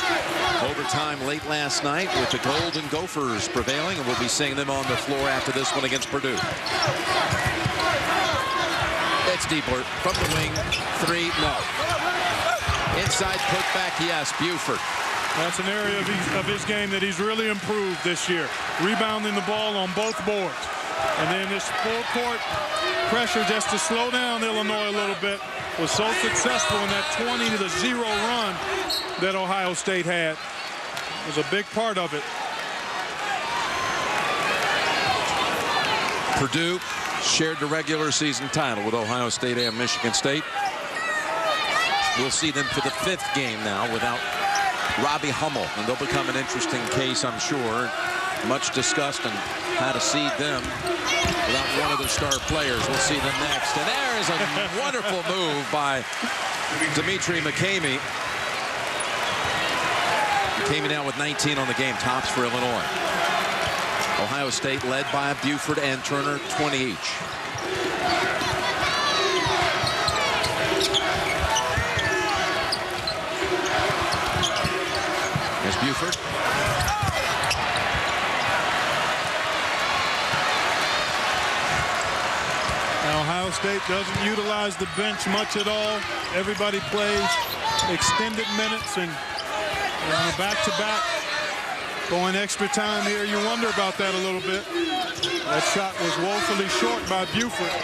overtime late last night with the Golden Gophers prevailing, and we'll be seeing them on the floor after this one against Purdue. It's deeper from the wing. 3, no. Inside putback, yes. Buford. That's an area of his game that he's really improved this year. Rebounding the ball on both boards. And then this full court pressure just to slow down Illinois a little bit was so successful in that 20-0 run that Ohio State had. It was a big part of it. Purdue shared the regular season title with Ohio State and Michigan State. We'll see them for the 5th game now without Robbie Hummel, and they'll become an interesting case, I'm sure. Much discussed on how to seed them without one of their star players. We'll see them next. And there is a wonderful move by Dimitri McCamey. McCamey now with 19 on the game, tops for Illinois. Ohio State led by Buford and Turner, 20 each. There's Buford. Now, Ohio State doesn't utilize the bench much at all. Everybody plays extended minutes, and on a back-to-back, going extra time here. You wonder about that a little bit. That shot was woefully short by Buford.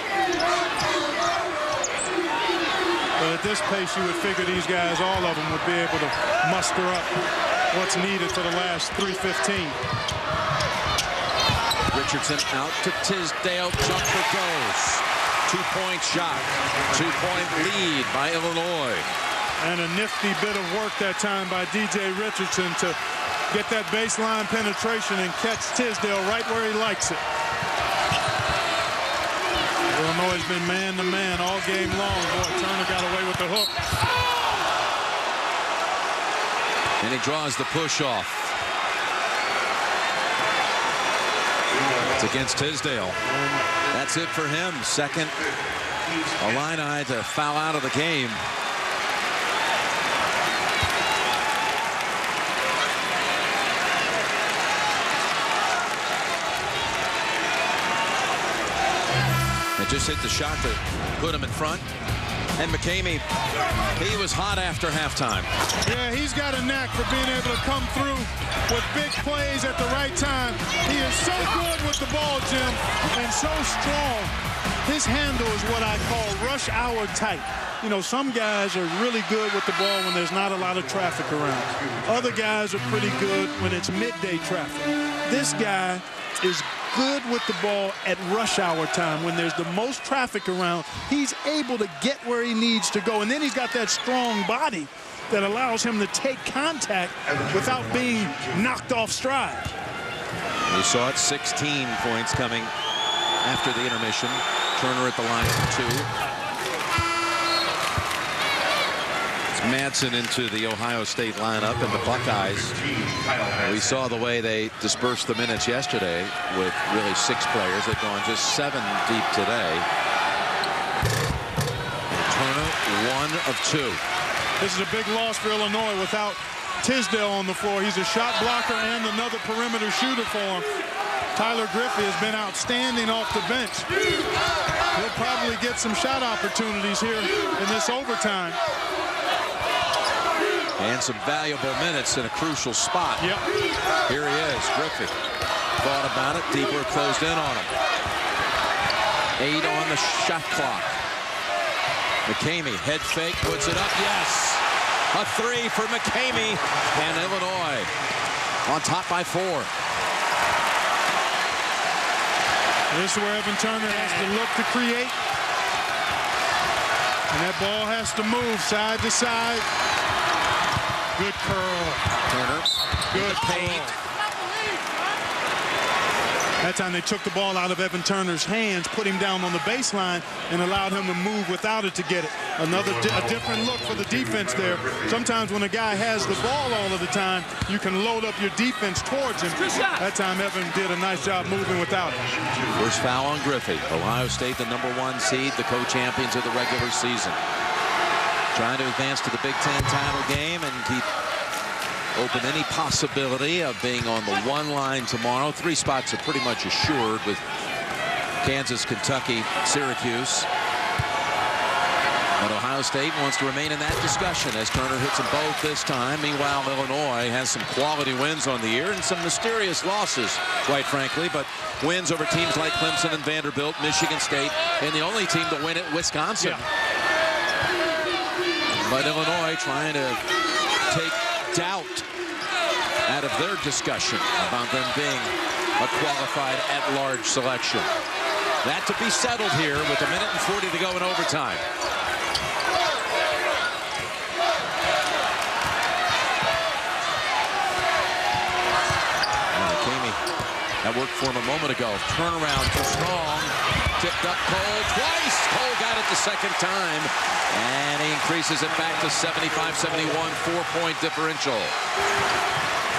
But at this pace, you would figure these guys, all of them, would be able to muster up what's needed for the last 3:15. Richardson out to Tisdale. Jumper goes. 2-point shot. 2-point lead by Illinois. And a nifty bit of work that time by DJ Richardson to get that baseline penetration and catch Tisdale right where he likes it. Illinois has been man-to-man all game long. Boy, Turner got away with the hook. And he draws the push off. It's against Tisdale. That's it for him. Second Illini to foul out of the game. It just hit the shot to put him in front. And McCamey, he was hot after halftime. Yeah, he's got a knack for being able to come through with big plays at the right time. He is so good with the ball, Jim, and so strong. His handle is what I call rush hour tight. You know, some guys are really good with the ball when there's not a lot of traffic around. Other guys are pretty good when it's midday traffic. This guy is good with the ball at rush hour time when there's the most traffic around. He's able to get where he needs to go, and then he's got that strong body that allows him to take contact without being knocked off stride. We saw it, 16 points coming after the intermission. Turner at the line for 2. Madsen into the Ohio State lineup, and the Buckeyes, we saw the way they dispersed the minutes yesterday with really 6 players. They've gone just 7 deep today. Turner, 1 of 2. This is a big loss for Illinois without Tisdale on the floor. He's a shot blocker and another perimeter shooter for him. Tyler Griffey has been outstanding off the bench. He'll probably get some shot opportunities here in this overtime. And some valuable minutes in a crucial spot. Yep. Here he is, Griffey. Thought about it. Deeper closed in on him. 8 on the shot clock. McCamey, head fake, puts it up. Yes. A 3 for McCamey. And Illinois on top by 4. This is where Evan Turner has to look to create. And that ball has to move side to side. Good curl. Turner. Good paint. That time they took the ball out of Evan Turner's hands, put him down on the baseline, and allowed him to move without it to get it. A different look for the defense there. Sometimes when a guy has the ball all of the time, you can load up your defense towards him. That time Evan did a nice job moving without it. First foul on Griffey. Ohio State, the #1 seed, the co-champions of the regular season. Trying to advance to the Big Ten title game and keep open any possibility of being on the 1 line tomorrow. 3 spots are pretty much assured with Kansas, Kentucky, Syracuse. But Ohio State wants to remain in that discussion as Turner hits them both this time. Meanwhile, Illinois has some quality wins on the year and some mysterious losses, quite frankly, but wins over teams like Clemson and Vanderbilt, Michigan State, and the only team to win at Wisconsin. Yeah. But Illinois trying to take doubt out of their discussion about them being a qualified at-large selection. That to be settled here with 1:40 to go in overtime. That worked for him a moment ago. Turnaround too strong. Tipped up Cole twice. Cole got it the second time. And he increases it back to 75-71, 4-point differential.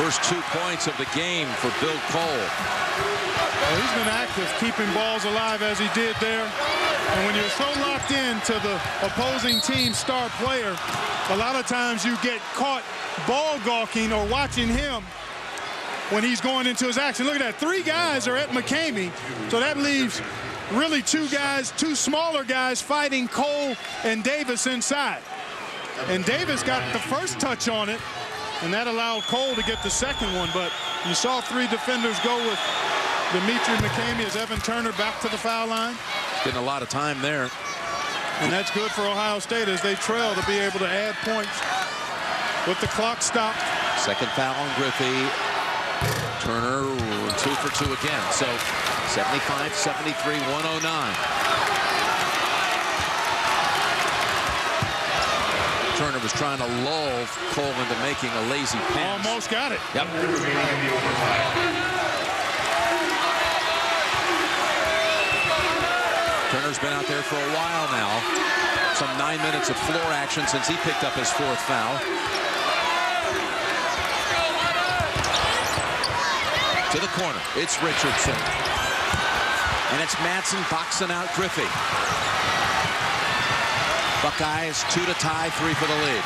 First 2 points of the game for Bill Cole. Well, he's been active, keeping balls alive as he did there. And when you're so locked into the opposing team's star player, a lot of times you get caught ball gawking or watching him when he's going into his action. Look at that. 3 guys are at McCamey. So that leaves really 2 guys, 2 smaller guys fighting Cole and Davis inside. And Davis got the first touch on it, and that allowed Cole to get the second one. But you saw 3 defenders go with Dimitri McCamey as Evan Turner back to the foul line. Getting a lot of time there. And that's good for Ohio State as they trail to be able to add points with the clock stopped. Second foul on Griffey. Turner 2 for 2 again. So 75-73, 109. Turner was trying to lull Cole into making a lazy pass. Almost got it. Yep. Turner's been out there for a while now. Some 9 minutes of floor action since he picked up his 4th foul. To the corner. It's Richardson. And it's Madsen boxing out Griffey. Buckeyes 2 to tie, 3 for the lead.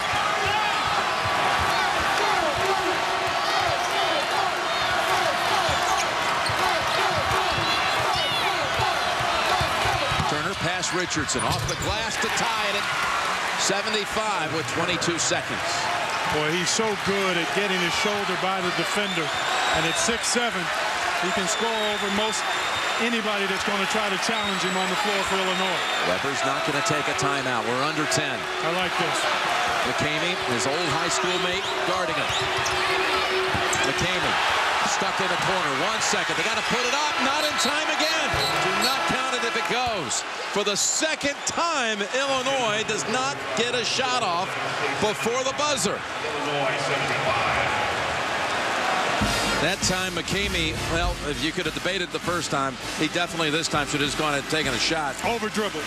Turner past Richardson. Off the glass to tie it at 75 with 22 seconds. Boy, he's so good at getting his shoulder by the defender. And at 6'7", he can score over most anybody that's going to try to challenge him on the floor for Illinois. Weber's not going to take a timeout. We're under 10. I like this. McCamey, his old high school mate, guarding him. McCamey stuck in the corner. 1 second. They got to put it up. Not in time again. Do not count it if it goes. For the second time, Illinois does not get a shot off before the buzzer. Illinois 75. That time, McCamey, well, if you could have debated the first time, he definitely this time should have just gone and taken a shot. Over dribble.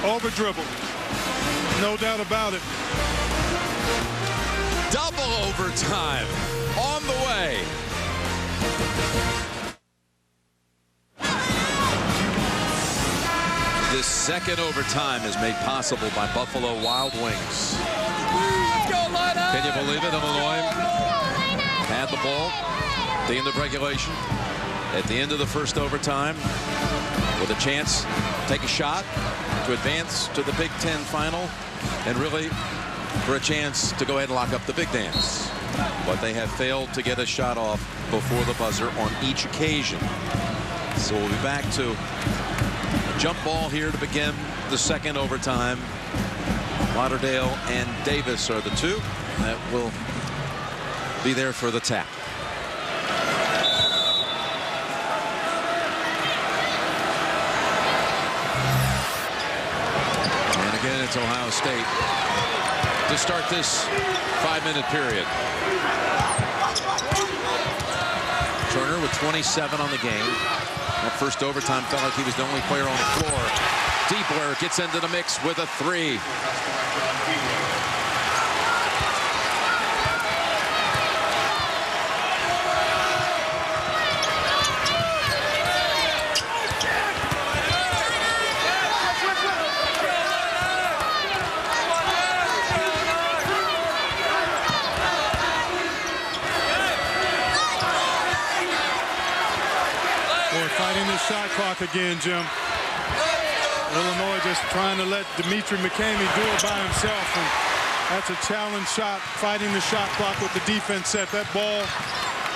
Over dribble. No doubt about it. Double overtime on the way. This second overtime is made possible by Buffalo Wild Wings. Can you believe it? Illinois had the ball at the end of regulation, at the end of the first overtime, with a chance to take a shot to advance to the Big Ten final, and really for a chance to go ahead and lock up the big dance. But they have failed to get a shot off before the buzzer on each occasion. So we'll be back to a jump ball here to begin the second overtime. Lauderdale and Davis are the 2 that will be there for the tap. against Ohio State to start this 5-minute period. Turner with 27 on the game. That first overtime felt like he was the only player on the floor. Diebler gets into the mix with a 3. Fighting the shot clock again, Jim. Illinois just trying to let Dimitri McCamey do it by himself, and that's a challenge shot, fighting the shot clock with the defense set. That ball,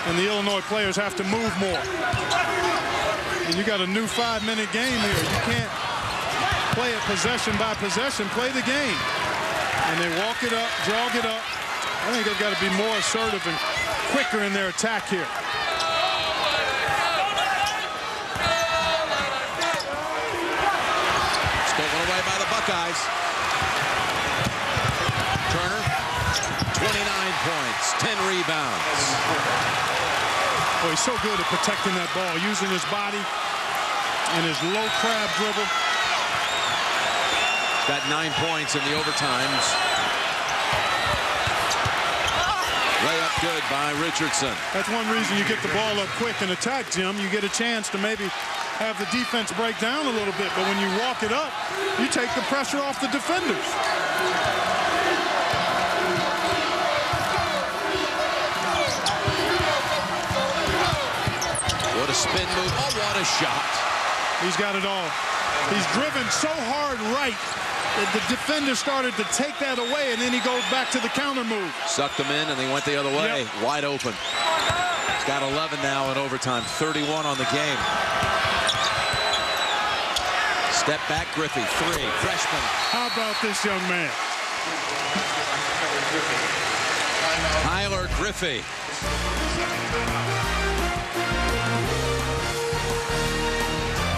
and the Illinois players have to move more. And you got a new 5-minute game here. You can't play it possession by possession. Play the game. And they walk it up, jog it up. I think they've got to be more assertive and quicker in their attack here. Stolen away by the Buckeyes. Turner, 29 points, 10 rebounds. Oh, he's so good at protecting that ball, using his body and his low crab dribble. Got 9 points in the overtimes. Layup good by Richardson. That's one reason you get the ball up quick and attack, Jim. You get a chance to maybe have the defense break down a little bit, but when you walk it up, you take the pressure off the defenders. What a spin move. Oh, what a shot. He's got it all. He's driven so hard right that the defender started to take that away, and then he goes back to the counter move. Sucked them in, and they went the other way. Yep. Wide open. He's got 11 now in overtime. 31 on the game. Step back, Griffey. 3. Freshman. How about this young man? Tyler Griffey.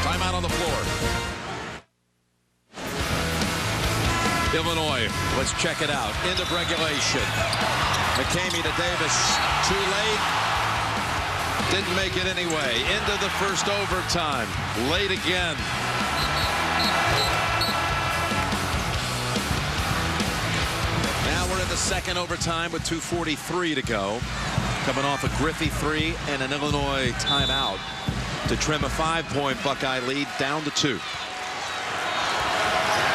Timeout on the floor. Illinois, let's check it out. End of regulation. McCamey to Davis. Too late. Didn't make it anyway. Into the first overtime. Late again. Now we're in the second overtime with 2:43 to go. Coming off a Griffey 3 and an Illinois timeout to trim a 5-point Buckeye lead down to 2.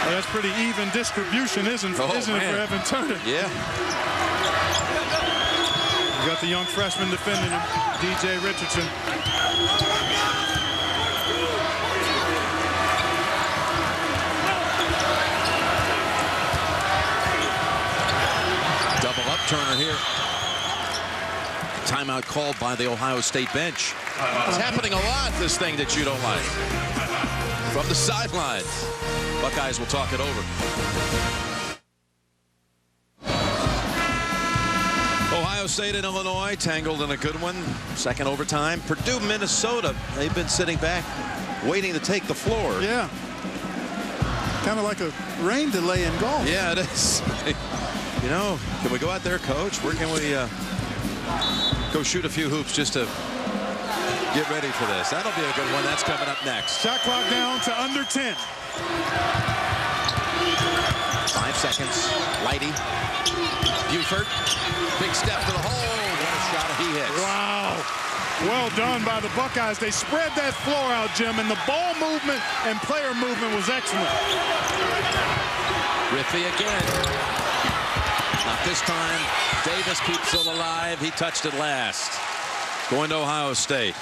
Well, that's pretty even distribution, isn't it, for Evan Turner? Yeah. You got the young freshman defending him, DJ Richardson. Double up Turner here. Timeout called by the Ohio State bench. It's happening a lot, this thing that you don't like. From the sidelines. Buckeyes will talk it over. Ohio State and Illinois tangled in a good one. Second overtime. Purdue, Minnesota. They've been sitting back, waiting to take the floor. Yeah. Kind of like a rain delay in golf. Yeah, it is. You know, can we go out there, Coach? Where can we go shoot a few hoops just to get ready for this? That'll be a good one. That's coming up next. Shot clock down to under 10. 5 seconds. Lighty. Buford. Big step to the hole. What a shot he hits. Wow. Well done by the Buckeyes. They spread that floor out, Jim, and the ball movement and player movement was excellent. Griffey again. Not this time. Davis keeps it alive. He touched it last. Going to Ohio State.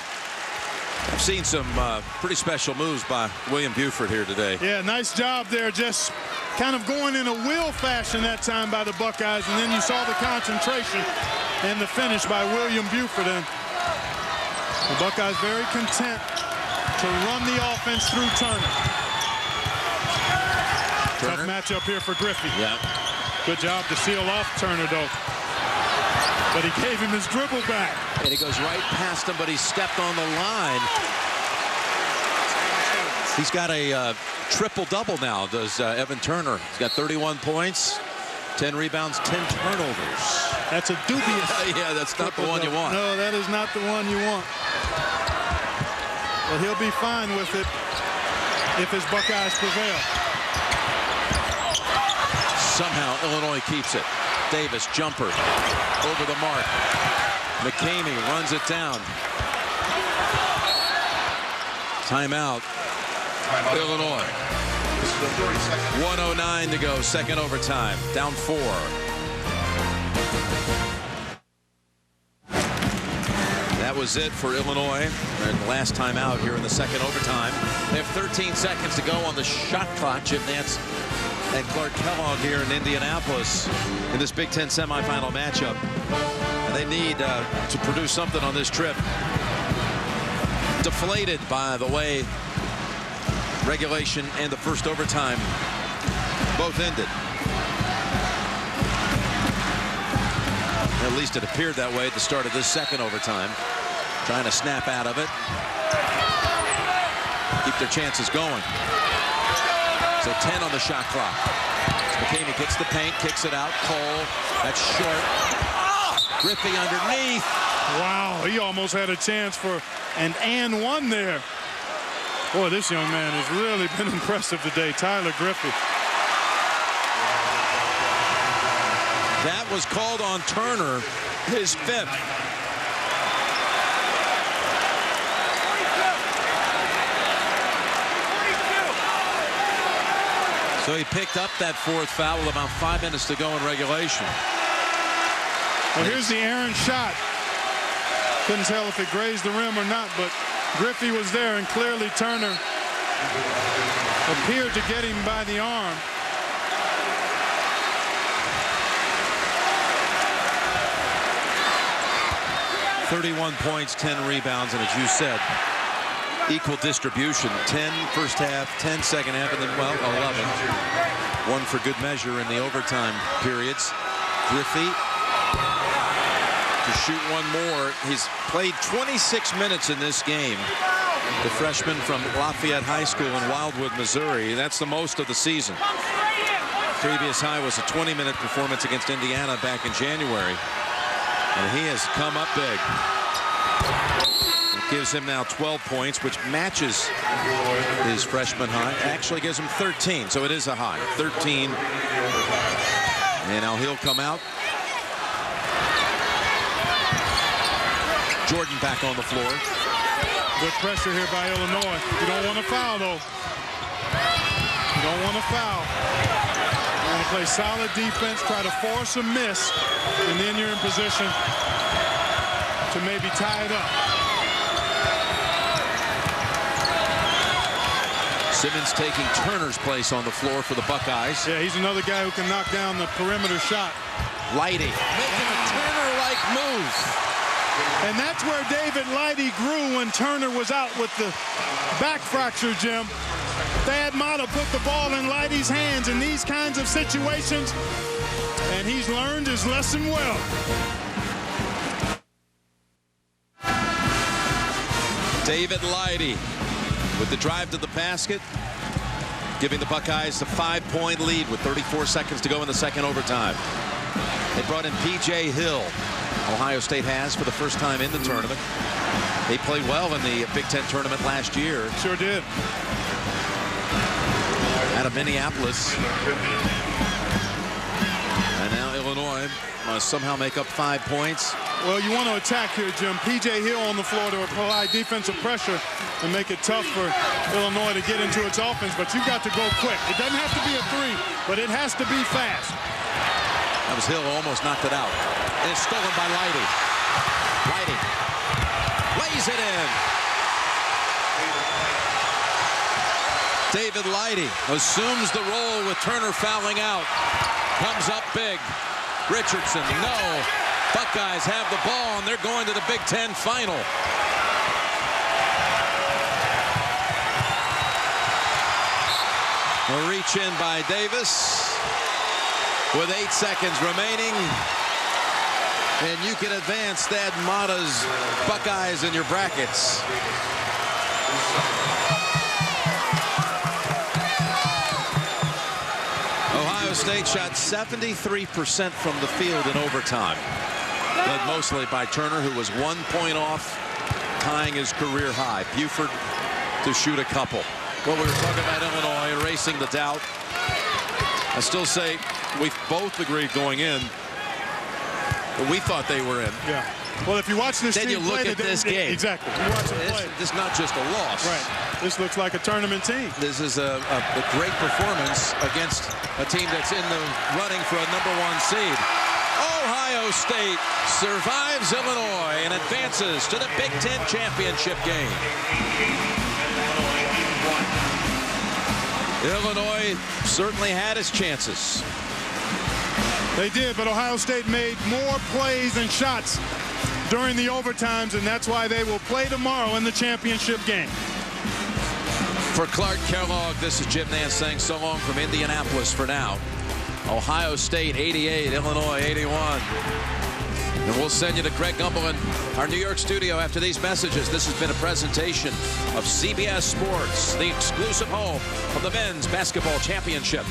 I've seen some pretty special moves by William Buford here today. Yeah, nice job there. Just kind of going in a will fashion that time by the Buckeyes, and then you saw the concentration and the finish by William Buford. And the Buckeyes very content to run the offense through Turner. Tough matchup here for Griffey. Yeah. Good job to seal off Turner, though. But he gave him his dribble back. And he goes right past him, but he stepped on the line. He's got a triple-double now, does Evan Turner. He's got 31 points, 10 rebounds, 10 turnovers. That's a dubious. Yeah, that's not the one you want. No, that is not the one you want. But he'll be fine with it if his Buckeyes prevail. Somehow Illinois keeps it. Davis, jumper, over the mark. McCamey runs it down. Timeout, Illinois. 1:09 to go, second overtime, down 4. That was it for Illinois. And last time out here in the second overtime. They have 13 seconds to go on the shot clock. Jim Nance and Clark Kellogg here in Indianapolis in this Big Ten semifinal matchup. And they need to produce something on this trip. Deflated by the way regulation and the first overtime both ended. At least it appeared that way at the start of this second overtime. Trying to snap out of it. Keep their chances going. So 10 on the shot clock. McCamey gets the paint, kicks it out. Cole, that's short. Griffey underneath. Wow, he almost had a chance for an and one there. Boy, this young man has really been impressive today, Tyler Griffey. That was called on Turner, his 5th. So he picked up that 4th foul with about 5 minutes to go in regulation. Well, here's the errant shot. Couldn't tell if it grazed the rim or not, but Griffey was there, and clearly Turner appeared to get him by the arm. .31 points, 10 rebounds, and as you said, equal distribution. 10 first half, 10 second half, and then, well, 11. One for good measure in the overtime periods. Griffey to shoot one more. He's played 26 minutes in this game. The freshman from Lafayette High School in Wildwood, Missouri. That's the most of the season. Previous high was a 20-minute performance against Indiana back in January. And he has come up big. It gives him now 12 points, which matches his freshman high. Actually gives him 13, so it is a high. 13. And now he'll come out. Jordan back on the floor. Good pressure here by Illinois. You don't want to foul, though. You don't want to foul. You want to play solid defense, try to force a miss, and then you're in position to maybe tie it up. Simmons taking Turner's place on the floor for the Buckeyes. Yeah, he's another guy who can knock down the perimeter shot. Lighty making a Turner-like move. And that's where David Lighty grew when Turner was out with the back fracture, Jim. Thad Matta put the ball in Lighty's hands in these kinds of situations, and he's learned his lesson well. David Lighty with the drive to the basket, giving the Buckeyes a 5-point lead with 34 seconds to go in the second overtime. They brought in P.J. Hill. Ohio State has for the first time in the tournament. They played well in the Big Ten tournament last year. Sure did. Out of Minneapolis. And now Illinois must somehow make up 5 points. Well, you want to attack here, Jim. P.J. Hill on the floor to apply defensive pressure and make it tough for Illinois to get into its offense, but you've got to go quick. It doesn't have to be a 3, but it has to be fast. That was Hill, almost knocked it out. And it's stolen by Lighty. Lighty lays it in. David Lighty assumes the role with Turner fouling out. Comes up big. Richardson, no. Buckeyes have the ball, and they're going to the Big Ten final. A reach in by Davis with 8 seconds remaining. And you can advance Thad Matta's Buckeyes in your brackets. Ohio State shot 73% from the field in overtime. Led mostly by Turner, who was 1 point off tying his career high. Buford to shoot a couple. Well, we were talking about Illinois erasing the doubt. I still say we both agreed going in that we thought they were in. Yeah. Well, if you watch this then team you look play, at this game. Exactly. You watch them play. This is not just a loss. Right. This looks like a tournament team. This is a great performance against a team that's in the running for a #1 seed. Ohio State survives Illinois and advances to the Big Ten championship game. Illinois certainly had its chances. They did, but Ohio State made more plays and shots during the overtimes, and that's why they will play tomorrow in the championship game. For Clark Kellogg, this is Jim Nance saying so long from Indianapolis for now. Ohio State 88, Illinois 81. And we'll send you to Greg Gumbel in our New York studio after these messages. This has been a presentation of CBS Sports, the exclusive home of the men's basketball championship.